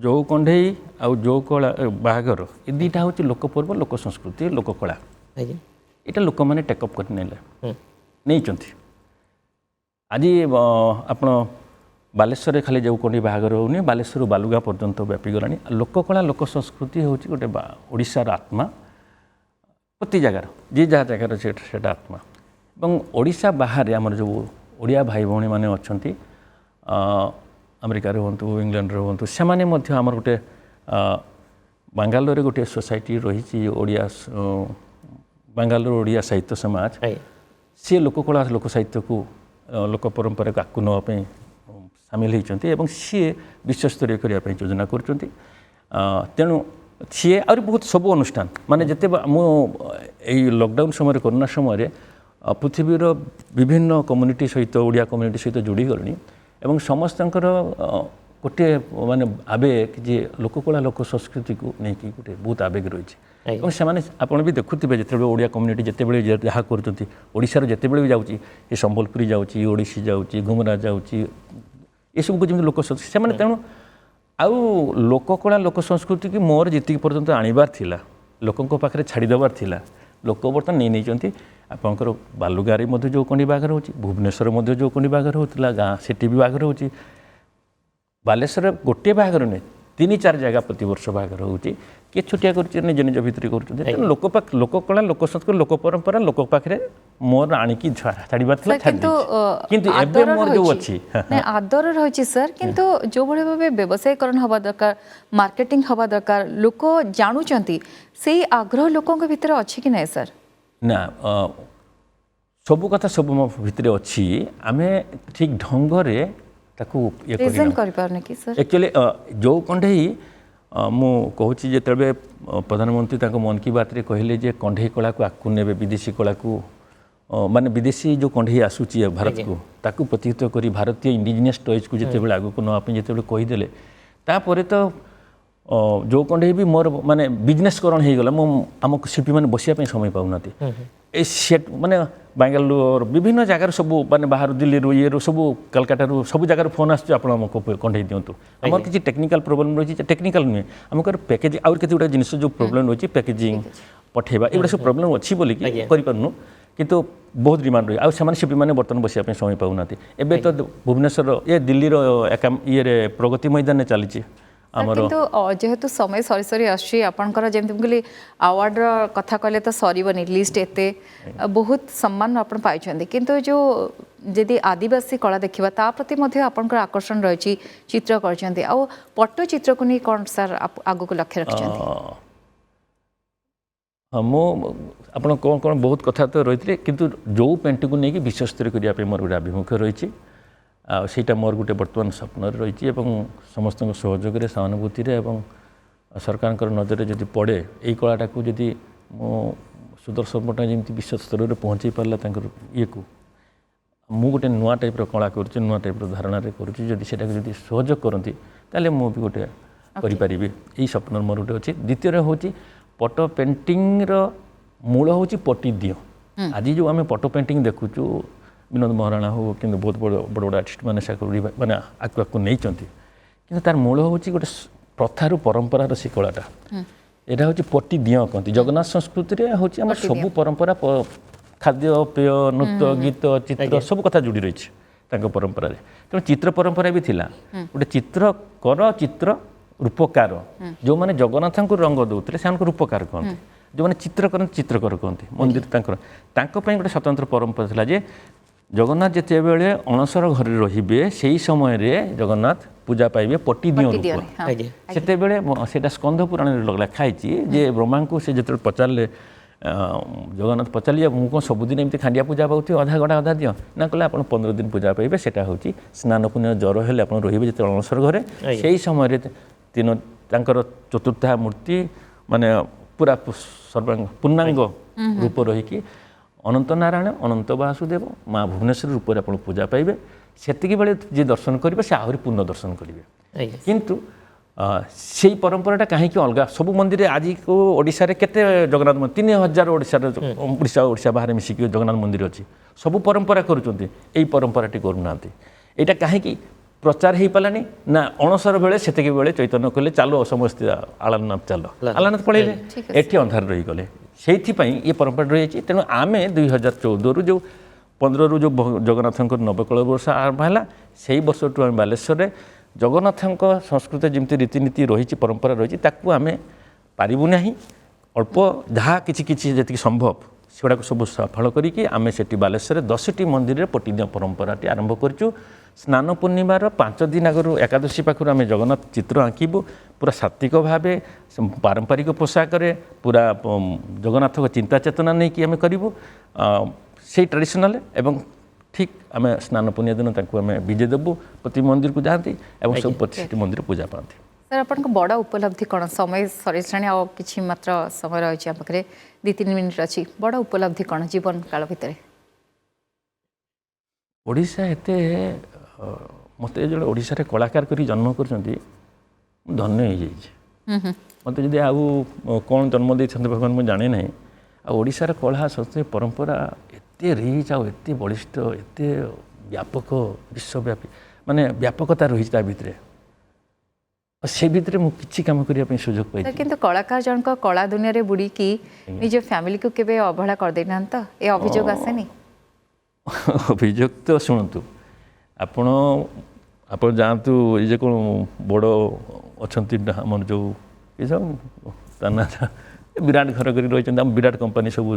ଯୋଉ କଣ୍ଢେଇ ଆଉ ଯୋଉ କଳା ବାହାଘର ଏ ଦୁଇଟା ହେଉଛି ଲୋକପର୍ବ ଲୋକ ସଂସ୍କୃତି ଲୋକକଳା ଆଜ୍ଞା ଏଇଟା ଲୋକମାନେ ଟେକଅପ୍ କରି ନେଇଛନ୍ତି ଆଜି ଆପଣ ବାଲେଶ୍ୱରରେ ଖାଲି ଯୋଉ କଣ୍ଢେଇ ବାହାଘର ହେଉନି ବାଲେଶ୍ୱରରୁ ବାଲୁଗାଁ ପର୍ଯ୍ୟନ୍ତ ବ୍ୟାପିଗଲାଣି ଲୋକକଳା ଲୋକ ସଂସ୍କୃତି ହେଉଛି ଗୋଟେ ଓଡ଼ିଶାର ଆତ୍ମା ପ୍ରତି ଜାଗାର ଯିଏ ଯାହା ଜାଗାର ସେଇଟା ଆତ୍ମା ଏବଂ ଓଡ଼ିଶା ବାହାରେ ଆମର ଯେଉଁ ଓଡ଼ିଆ ଭାଇ ଭଉଣୀମାନେ ଅଛନ୍ତି ଆମେରିକାରେ ହୁଅନ୍ତୁ ଇଂଲଣ୍ଡରେ ହୁଅନ୍ତୁ ସେମାନେ ମଧ୍ୟ ଆମର ଗୋଟେ ବାଙ୍ଗାଲୋରରେ ଗୋଟିଏ ସୋସାଇଟି ରହିଛି ଓଡ଼ିଆ ବାଙ୍ଗାଲୋର ଓଡ଼ିଆ ସାହିତ୍ୟ ସମାଜ ସିଏ ଲୋକକଳା ଲୋକ ସାହିତ୍ୟକୁ ଲୋକ ପରମ୍ପରାକୁ ଆଗକୁ ନେବା ପାଇଁ ସାମିଲ ହୋଇଛନ୍ତି ଏବଂ ସିଏ ବିଶ୍ୱସ୍ତରୀୟ କରିବା ପାଇଁ ଯୋଜନା କରୁଛନ୍ତି ତେଣୁ ସିଏ ଆହୁରି ବହୁତ ସବୁ ଅନୁଷ୍ଠାନ ମାନେ ଯେତେ ମୁଁ ଏଇ ଲକଡାଉନ୍ ସମୟରେ କରୋନା ସମୟରେ ପୃଥିବୀର ବିଭିନ୍ନ କମ୍ୟୁନିଟି ସହିତ ଓଡ଼ିଆ କମ୍ୟୁନିଟି ସହିତ ଯୋଡ଼ି ଗଲେଣି ଏବଂ ସମସ୍ତଙ୍କର ଗୋଟିଏ ମାନେ ଆବେଗ ଯେ ଲୋକକଳା ଲୋକ ସଂସ୍କୃତିକୁ ନେଇକି ଗୋଟେ ବହୁତ ଆବେଗ ରହିଛି ଏବଂ ସେମାନେ ଆପଣ ବି ଦେଖୁଥିବେ ଯେତେବେଳେ ଓଡ଼ିଆ କମ୍ୟୁନିଟି ଯେତେବେଳେ ଯାହା କରୁଛନ୍ତି ଓଡ଼ିଶାର ଯେତେବେଳେ ବି ଯାଉଛି ଏ ସମ୍ବଲପୁରୀ ଯାଉଛି ଓଡ଼ିଶୀ ଯାଉଛି ଘୁମରା ଯାଉଛି ଏସବୁକୁ ଯେମିତି ଲୋକ ସେମାନେ ତେଣୁ ଆଉ ଲୋକକଳା ଲୋକ ସଂସ୍କୃତିକି ମୋର ଯେତିକି ପର୍ଯ୍ୟନ୍ତ ଆଣିବାର ଥିଲା ଲୋକଙ୍କ ପାଖରେ ଛାଡ଼ିଦେବାର ଥିଲା ଲୋକ ବର୍ତ୍ତମାନ ନେଇଛନ୍ତି ଆପଣଙ୍କର ବାଲୁଗାଁରେ ମଧ୍ୟ ଯେଉଁ କଣ୍ଢେଇ ବାହାଘର ହେଉଛି ଭୁବନେଶ୍ୱରରେ ମଧ୍ୟ ଯେଉଁ କଣ୍ଢେଇ ବାହାଘର ହେଉଥିଲା ଗାଁ ସେଠି ବି ବାହାଘର ହେଉଛି ବାଲେଶ୍ୱରରେ ଗୋଟିଏ ବାହାଘର ନୁହେଁ 3-4 ଜାଗା ପ୍ରତିବର୍ଷ ବାହାଘର ହେଉଛି କିଏ ଛୋଟିଆ କରୁଛି ନିଜ ନିଜ ଭିତରେ କରୁଛନ୍ତି ତେଣୁ ଲୋକକଳା ଲୋକ ସଂସ୍କୃତି ଲୋକ ପରମ୍ପରା ଲୋକ ପାଖରେ ମୋର ଆଣିକି ଛାଡ଼ିବାର ଥିଲା କିନ୍ତୁ ଏବେ ମୋର ଯେଉଁ ଅଛି ଆଦର ରହିଛି ସାର୍ କିନ୍ତୁ ଯେଉଁଭଳି ଭାବେ ବ୍ୟବସାୟୀକରଣ ହେବା ଦରକାର ମାର୍କେଟିଂ ହେବା ଦରକାର ଲୋକ ଜାଣୁଛନ୍ତି ସେଇ ଆଗ୍ରହ ଲୋକଙ୍କ ଭିତରେ ଅଛି କି ନାହିଁ ସାର୍ ନା ସବୁ କଥା ସବୁ ମୋ ଭିତରେ ଅଛି ଆମେ ଠିକ୍ ଢଙ୍ଗରେ ତାକୁ ଇଏ କରିପାରୁନି କି ସାର୍ ଆକ୍ଚୁଆଲି ଯେଉଁ କଣ୍ଢେଇ ମୁଁ କହୁଛି ଯେତେବେଳେ ପ୍ରଧାନମନ୍ତ୍ରୀ ତାଙ୍କ ମନ୍ କି ବାତ୍ରେ କହିଲେ ଯେ କଣ୍ଢେଇ କଳାକୁ ଆଗକୁ ନେବେ ବିଦେଶୀ କଳାକୁ ମାନେ ବିଦେଶୀ ଯେଉଁ କଣ୍ଢେଇ ଆସୁଛି ଭାରତକୁ ତାକୁ ପ୍ରତିହତ କରି ଭାରତୀୟ ଇଣ୍ଡିଜିନିୟସ୍ ଟଏଜ୍କୁ ଯେତେବେଳେ ଆଗକୁ ନେବା ପାଇଁ ଯେତେବେଳେ କହିଦେଲେ ତାପରେ ତ ଯେଉଁ କଣ୍ଢେଇ ବି ମୋର ମାନେ ବିଜନେସ୍କରଣ ହେଇଗଲା ମୁଁ ଆମ ଶିଳ୍ପୀମାନେ ବସିବା ପାଇଁ ସମୟ ପାଉନାହାନ୍ତି ଏ ସେଟ୍ ମାନେ ବାଙ୍ଗାଲୋର ବିଭିନ୍ନ ଜାଗାରୁ ସବୁ ମାନେ ବାହାରୁ ଦିଲ୍ଲୀରୁ ଇଏରୁ ସବୁ କାଲକାଟାରୁ ସବୁ ଜାଗାରୁ ଫୋନ୍ ଆସୁଛି ଆପଣ ଆମକୁ କଣ୍ଢେଇ ଦିଅନ୍ତୁ ଆମର କିଛି ଟେକ୍ନିକାଲ ପ୍ରୋବ୍ଲେମ୍ ରହିଛି ଟେକ୍ନିକାଲ ନୁହେଁ ଆମଙ୍କର ପ୍ୟାକେଜିଂ ଆହୁରି କେତେ ଗୁଡ଼ା ଜିନିଷ ଯେଉଁ ପ୍ରୋବ୍ଲେମ୍ ରହିଛି ପ୍ୟାକେଜିଂ ପଠାଇବା ଏଗୁଡ଼ା ସବୁ ପ୍ରୋବ୍ଲେମ୍ ଅଛି ବୋଲିକି କରିପାରୁନୁ କିନ୍ତୁ ବହୁତ ଡିମାଣ୍ଡ ରହି ଆଉ ସେମାନେ ଶିଳ୍ପୀମାନେ ବର୍ତ୍ତମାନ ବସିବା ପାଇଁ ସମୟ ପାଉନାହାନ୍ତି ଏବେ ତ ଭୁବନେଶ୍ୱର ଦିଲ୍ଲୀର ଇଏରେ ପ୍ରଗତି ମଇଦାନରେ ଚାଲିଛି କିନ୍ତୁ ଯେହେତୁ ସମୟ ସରି ସରି ଆସୁଛି ଆପଣଙ୍କର ଯେମିତି ମୁଁ କହିଲି ଆୱାର୍ଡ଼ର କଥା କହିଲେ ତ ସରିବନି ଲିଷ୍ଟ ଏତେ ବହୁତ ସମ୍ମାନ ଆପଣ ପାଇଛନ୍ତି କିନ୍ତୁ ଯେଉଁ ଯଦି ଆଦିବାସୀ କଳା ଦେଖିବା ତା ପ୍ରତି ମଧ୍ୟ ଆପଣଙ୍କର ଆକର୍ଷଣ ରହିଛି ଚିତ୍ର କରିଛନ୍ତି ଆଉ ପଟ୍ଟଚିତ୍ରକୁ ନେଇ କ'ଣ ସାର୍ ଆଗକୁ ଲକ୍ଷ୍ୟ ରଖିଛନ୍ତି ମୁଁ ଆପଣ କ'ଣ କ'ଣ ବହୁତ କଥା ତ ରହିଥିଲେ କିନ୍ତୁ ଯେଉଁ ପେଣ୍ଟିଂକୁ ନେଇକି ବିଶ୍ୱସ୍ତରୀୟ କରିବା ପାଇଁ ମୋର ଗୋଟେ ଆଭିମୁଖ୍ୟ ରହିଛି ଆଉ ସେଇଟା ମୋର ଗୋଟେ ବର୍ତ୍ତମାନ ସ୍ୱପ୍ନରେ ରହିଛି ଏବଂ ସମସ୍ତଙ୍କ ସହଯୋଗରେ ସହାନୁଭୂତିରେ ଏବଂ ସରକାରଙ୍କର ନଜରରେ ଯଦି ପଡ଼େ ଏଇ କଳାଟାକୁ ଯଦି ମୁଁ ସୁଦର୍ଶନ ପଟ୍ଟନାୟକ ଯେମିତି ବିଶ୍ୱସ୍ତରରେ ପହଞ୍ଚେଇ ପାରିଲା ତାଙ୍କର ଇଏକୁ ମୁଁ ଗୋଟେ ନୂଆ ଟାଇପ୍ର କଳା କରୁଛି ନୂଆ ଟାଇପ୍ର ଧାରଣାରେ କରୁଛି ଯଦି ସେଟାକୁ ଯଦି ସହଯୋଗ କରନ୍ତି ତାହେଲେ ମୁଁ ବି ଗୋଟେ କରିପାରିବି ଏଇ ସ୍ୱପ୍ନ ମୋର ଗୋଟେ ଅଛି। ଦ୍ୱିତୀୟରେ ହେଉଛି ପଟ ପେଣ୍ଟିଂର ମୂଳ ହେଉଛି ପଟି ଦିଅ। ଆଜି ଯେଉଁ ଆମେ ପଟ ପେଣ୍ଟିଂ ଦେଖୁଛୁ ବିନୋଦ ମହାରଣା ହଉ କିନ୍ତୁ ବହୁତ ବଡ଼ ବଡ଼ ବଡ଼ ଆର୍ଟିଷ୍ଟ ମାନେ ମାନେ ଆକୁ ନେଇଛନ୍ତି, କିନ୍ତୁ ତାର ମୂଳ ହେଉଛି ଗୋଟେ ପ୍ରଥାରୁ ପରମ୍ପରାର ସେ କଳାଟା। ଏଇଟା ହେଉଛି ପଟି ଦିଅ କହନ୍ତି। ଜଗନ୍ନାଥ ସଂସ୍କୃତିରେ ହେଉଛି ଆମର ସବୁ ପରମ୍ପରା, ଖାଦ୍ୟ ପେୟ, ନୃତ୍ୟ, ଗୀତ, ଚିତ୍ର ସବୁ କଥା ଯୋଡ଼ି ରହିଛି ତାଙ୍କ ପରମ୍ପରାରେ। ତେଣୁ ଚିତ୍ର ପରମ୍ପରା ବି ଥିଲା। ଗୋଟେ ଚିତ୍ରକର, ଚିତ୍ର ରୂପକାର, ଯେଉଁମାନେ ଜଗନ୍ନାଥଙ୍କୁ ରଙ୍ଗ ଦେଉଥିଲେ ସେମାନଙ୍କୁ ରୂପକାର କହନ୍ତି। ଯେଉଁମାନେ ଚିତ୍ର କରନ୍ତି ଚିତ୍ରକର କହନ୍ତି। ମନ୍ଦିର ତାଙ୍କ ପାଇଁ ଗୋଟେ ସ୍ୱତନ୍ତ୍ର ପରମ୍ପରା ଥିଲା ଯେ ଜଗନ୍ନାଥ ଯେତେବେଳେ ଅଣସର ଘରେ ରହିବେ ସେଇ ସମୟରେ ଜଗନ୍ନାଥ ପୂଜା ପାଇବେ ପଟି ଦିଅ ରୂପ। ସେତେବେଳେ ସେଇଟା ସ୍କନ୍ଧ ପୁରାଣରେ ଲେଖା ହେଇଛି ଯେ ବ୍ରହ୍ମାଙ୍କୁ ସେ ଯେତେବେଳେ ପଚାରିଲେ, ଜଗନ୍ନାଥ ପଚାରିଲେ ମୁଁ କ'ଣ ସବୁଦିନ ଏମିତି ଖାଣ୍ଡିଆ ପୂଜା ପାଉଥିବି, ଅଧା ଗଡ଼ା ଅଧା ଦିଅ? ନା କହିଲେ ଆପଣ 15 ଦିନ ପୂଜା ପାଇବେ। ସେଟା ହେଉଛି ସ୍ନାନ ପୂର୍ଣ୍ଣିମା ଜ୍ୱର ହେଲେ ଆପଣ ରହିବେ ଯେତେବେଳେ ଅଣସର ଘରେ, ସେଇ ସମୟରେ ତାଙ୍କର ଚତୁର୍ଥା ମୂର୍ତ୍ତି ମାନେ ପୁରା ପୂର୍ଣ୍ଣାଙ୍ଗ ରୂପ ରହିକି ଅନନ୍ତ ନାରାୟଣ, ଅନନ୍ତ ବାସୁଦେବ, ମା ଭୁବନେଶ୍ୱର ରୂପରେ ଆପଣ ପୂଜା ପାଇବେ। ସେତିକି ବେଳେ ଯିଏ ଦର୍ଶନ କରିବେ ସେ ଆହୁରି ପୂର୍ଣ୍ଣ ଦର୍ଶନ କରିବେ। କିନ୍ତୁ ସେଇ ପରମ୍ପରାଟା କାହିଁକି ଅଲଗା? ସବୁ ମନ୍ଦିରରେ ଆଜିକୁ ଓଡ଼ିଶାରେ କେତେ ଜଗନ୍ନାଥ ମନ୍ଦିର? 3000 ଓଡ଼ିଶା ବାହାରେ ମିଶିକି ଜଗନ୍ନାଥ ମନ୍ଦିର ଅଛି। ସବୁ ପରମ୍ପରା କରୁଛନ୍ତି, ଏଇ ପରମ୍ପରାଟି କରୁନାହାନ୍ତି। ଏଇଟା କାହିଁକି ପ୍ରଚାର ହେଇପାରିଲାନି? ନା ଅଣସର ବେଳେ ସେତିକି ବେଳେ ଚୈତନ୍ୟ କହିଲେ ଚାଲ ସମସ୍ତେ ଆଳାରନାଥ ଚାଲ, ଆଳାରନାଥ ପଳେଇଲେ, ଏଠି ଅନ୍ଧାର ରହିଗଲେ। ସେଇଥିପାଇଁ ଏ ପରମ୍ପରା ରହିଯାଇଛି। ତେଣୁ ଆମେ 2014ରୁ ଯେଉଁ 15ରୁ ଯେଉଁ ଜଗନ୍ନାଥଙ୍କର ନବକଳ ବର୍ଷ ଆରମ୍ଭ ହେଲା, ସେଇ ବର୍ଷଠୁ ଆମେ ବାଲେଶ୍ୱରରେ ଜଗନ୍ନାଥଙ୍କ ସଂସ୍କୃତି ଯେମିତି ରୀତିନୀତି ରହିଛି, ପରମ୍ପରା ରହିଛି, ତାକୁ ଆମେ ପାରିବୁ ନାହିଁ। ଅଳ୍ପ ଯାହା କିଛି ଯେତିକି ସମ୍ଭବ ସେଗୁଡ଼ାକ ସବୁ ସଫଳ କରିକି ଆମେ ସେଠି ବାଲେଶ୍ୱରରେ 10ଟି ମନ୍ଦିରରେ ପଟିଦିଅ ପରମ୍ପରାଟି ଆରମ୍ଭ କରିଛୁ। ସ୍ନାନ ପୂର୍ଣ୍ଣିମାର 5 ଦିନ ଆଗରୁ ଏକାଦଶୀ ପାଖରୁ ଆମେ ଜଗନ୍ନାଥ ଚିତ୍ର ଆଙ୍କିବୁ, ପୁରା ସାତ୍ତ୍ୱିକ ଭାବେ ପାରମ୍ପରିକ ପୋଷାକରେ, ପୁରା ଜଗନ୍ନାଥଙ୍କ ଚିନ୍ତା ଚେତନା ନେଇକି ଆମେ କରିବୁ ସେଇ ଟ୍ରାଡ଼ିସନାଲ୍। ଏବଂ ଠିକ୍ ଆମେ ସ୍ନାନ ପୂର୍ଣ୍ଣିମା ଦିନ ତାଙ୍କୁ ଆମେ ବିଜେ ଦେବୁ, ପ୍ରତି ମନ୍ଦିରକୁ ଯାଆନ୍ତି ଏବଂ ସବୁ ପ୍ରତିଟି ମନ୍ଦିର ପୂଜା ପାଆନ୍ତି। ସାର୍ ଆପଣଙ୍କ ବଡ଼ ଉପଲବ୍ଧି କ'ଣ? ସମୟ ସରିଲାଣି, ଆଉ କିଛି ମାତ୍ର ସମୟ ରହିଛି ଆମ ପାଖରେ, 2-3 ମିନିଟ୍ ଅଛି। ବଡ଼ ଉପଲବ୍ଧି କ'ଣ ଜୀବନ କାଳ ଭିତରେ? ଓଡ଼ିଶା ଏତେ ମୋତେ ଜଣେ ଓଡ଼ିଶାରେ କଳାକାର କରି ଜନ୍ମ କରିଛନ୍ତି, ମୁଁ ଧନ୍ୟ ହେଇଯାଇଛି। ମୋତେ ଯଦି ଆଉ କ'ଣ ଜନ୍ମ ଦେଇଛନ୍ତି ଭଗବାନ ମୁଁ ଜାଣେ ନାହିଁ। ଆଉ ଓଡ଼ିଶାର କଳା ସଂସ୍କୃତି ପରମ୍ପରା ଏତେ ରିଚ୍ ଆଉ ଏତେ ବଳିଷ୍ଠ, ଏତେ ବ୍ୟାପକ, ବିଶ୍ୱବ୍ୟାପୀ ମାନେ ବ୍ୟାପକତା ରହିଛି ତା ଭିତରେ। ସେ ଭିତରେ ମୁଁ କିଛି କାମ କରିବା ପାଇଁ ସୁଯୋଗ ପାଇଛି। କିନ୍ତୁ କଳାକାର ଜଣଙ୍କ କଳା ଦୁନିଆରେ ବୁଡ଼ିକି ନିଜ ଫ୍ୟାମିଲିକୁ କେବେ ଅବହେଳା କରିଦେଇନାହାନ୍ତି ତ? ଏ ଅଭିଯୋଗ ଆସେନି? ଅଭିଯୋଗ ତ ଶୁଣନ୍ତୁ, ଆପଣ ଯାଆନ୍ତୁ, ଏଇ ଯେ କ'ଣ ବଡ଼ ଅଛନ୍ତି ଆମର ଯେଉଁ ତା ନାଁ ବିରାଟ ଘର କରି ରହିଛନ୍ତି, ଆମ ବିରାଟ କମ୍ପାନୀ ସବୁ,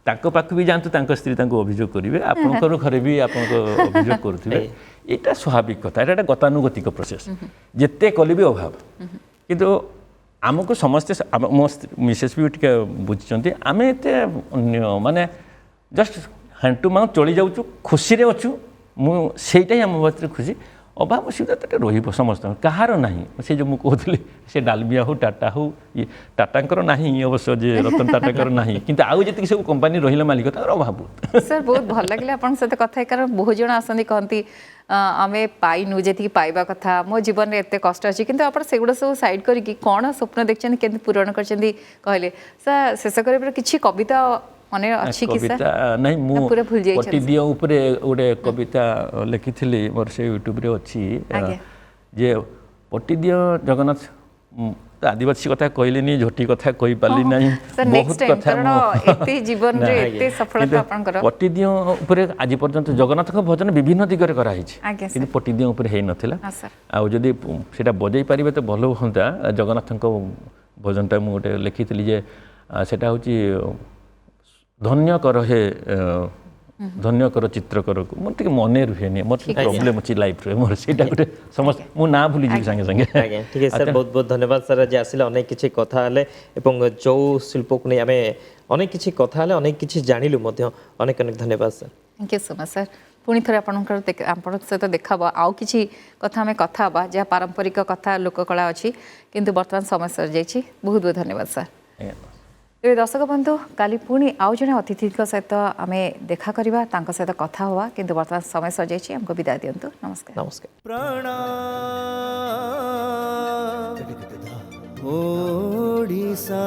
ତାଙ୍କ ପାଖକୁ ବି ଯାଆନ୍ତୁ, ତାଙ୍କ ସ୍ତ୍ରୀ ତାଙ୍କୁ ଅଭିଯୋଗ କରିବେ, ଆପଣଙ୍କର ଘରେ ବି ଆପଣଙ୍କ ଅଭିଯୋଗ କରୁଥିବେ। ଏଇଟା ସ୍ୱାଭାବିକ କଥା, ଏଇଟା ଗୋଟେ ଗତାନୁଗତିକ ପ୍ରୋସେସ୍। ଯେତେ କଲେ ବି ଅଭାବ। କିନ୍ତୁ ଆମକୁ ସମସ୍ତେ, ମୋ ମିସେସ୍ ବି ଟିକେ ବୁଝିଛନ୍ତି, ଆମେ ଏତେ ମାନେ ଜଷ୍ଟ ହ୍ୟାଣ୍ଡ ଟୁ ମାଉଥ୍ ଚଳି ଯାଉଛୁ, ଖୁସିରେ ଅଛୁ। ମୁଁ ସେଇଟା ହିଁ ଆମ ଭିତରେ ଖୁସି। ଅଭାବ ଅସୁବିଧା ତ ରହିବ ସମସ୍ତଙ୍କ, କାହାର ନାହିଁ। ସେ ଯେଉଁ ମୁଁ କହୁଥିଲି, ସେ ଡାଲମିଆ ହଉ, ଟାଟା ହଉ, ଟାଟାଙ୍କର ନାହିଁ ଅବଶ୍ୟ, ଯେ ରତନ ଟାଟାଙ୍କର ନାହିଁ, କିନ୍ତୁ ଆଉ ଯେତିକି ସବୁ କମ୍ପାନୀ ରହିଲା ମାଲିକ, ତାଙ୍କର ଅଭାବ। ସାର୍ ବହୁତ ଭଲ ଲାଗିଲା ଆପଣଙ୍କ ସହିତ କଥା ହେଇ, କାରଣ ବହୁତ ଜଣ ଆସନ୍ତି କହନ୍ତି ଆମେ ପାଇନୁ ଯେତିକି ପାଇବା କଥା, ମୋ ଜୀବନରେ ଏତେ କଷ୍ଟ ଅଛି, କିନ୍ତୁ ଆପଣ ସେଗୁଡ଼ା ସବୁ ସାଇଡ୍ କରିକି କ'ଣ ସ୍ୱପ୍ନ ଦେଖିଛନ୍ତି, କେମିତି ପୂରଣ କରିଛନ୍ତି କହିଲେ। ସାର୍ ଶେଷ କରିବା କିଛି କବିତା ମନେ ଅଛି କି? କବିତା ନାହିଁ, ମୁଁ ପଟିଦିଅ ଉପରେ ଗୋଟେ କବିତା ଲେଖିଥିଲି, ମୋର ସେ ୟୁଟ୍ୟୁବରେ ଅଛି ଯେ ପଟିଦିଅ ଜଗନ୍ନାଥ, ଆଦିବାସୀ କଥା କହିଲିନି, ଝୋଟି କଥା କହିପାରିଲି ନାହିଁ, ବହୁତ କଥା। ପଟିଦିଅ ଉପରେ ଆଜି ପର୍ଯ୍ୟନ୍ତ ଜଗନ୍ନାଥଙ୍କ ଭଜନ ବିଭିନ୍ନ ଦିଗରେ କରାହେଇଛି, କିନ୍ତୁ ପଟିଦିଅ ଉପରେ ହେଇନଥିଲା। ଆଉ ଯଦି ସେଇଟା ବଜେଇ ପାରିବେ ତ ଭଲ ହୁଅନ୍ତା। ଜଗନ୍ନାଥଙ୍କ ଭଜନଟା ମୁଁ ଗୋଟେ ଲେଖିଥିଲି ଯେ ସେଇଟା ହେଉଛି ଧନ୍ୟ କର ହେ ଧନ୍ୟ କର ଚିତ୍ରକରକୁ। ମୋର ଟିକେ ମନେ ରୁହେନି, ମୋର ଟିକେ ପ୍ରୋବ୍ଲେମ୍ ଅଛି ଲାଇଫ୍ରେ, ମୋର ସେଇଟା ଗୋଟେ ସମସ୍ତେ, ମୁଁ ନାଁ ଭୁଲିଯିବି ସାଙ୍ଗେ ସାଙ୍ଗେ। ଆଜ୍ଞା ଠିକ୍ ଅଛି ସାର୍, ବହୁତ ବହୁତ ଧନ୍ୟବାଦ ସାର୍, ଆଜି ଆସିଲେ ଅନେକ କିଛି କଥା ହେଲେ ଏବଂ ଯେଉଁ ଶିଳ୍ପକୁ ନେଇ ଆମେ ଅନେକ କିଛି କଥା ହେଲେ, ଅନେକ କିଛି ଜାଣିଲୁ ମଧ୍ୟ। ଅନେକ ଅନେକ ଧନ୍ୟବାଦ sir. Thank you so much sir. ପୁଣି ଥରେ ଆପଣଙ୍କ ସହିତ ଦେଖା ହେବ, ଆଉ କିଛି କଥା ଆମେ କଥା ହେବା, ଯାହା ପାରମ୍ପରିକ କଥା ଲୋକକଳା ଅଛି, କିନ୍ତୁ ବର୍ତ୍ତମାନ ସମୟ ସରିଯାଇଛି। ବହୁତ ବହୁତ ଧନ୍ୟବାଦ ସାର୍। ତେବେ ଦର୍ଶକ ବନ୍ଧୁ, କାଲି ପୁଣି ଆଉ ଜଣେ ଅତିଥିଙ୍କ ସହିତ ଆମେ ଦେଖା କରିବା, ତାଙ୍କ ସହିତ କଥା ହେବା, କିନ୍ତୁ ବର୍ତ୍ତମାନ ସମୟ ସରିଯାଇଛି। ଆମକୁ ବିଦାୟ ଦିଅନ୍ତୁ। ନମସ୍କାର। ନମସ୍କାର। ओडिशा।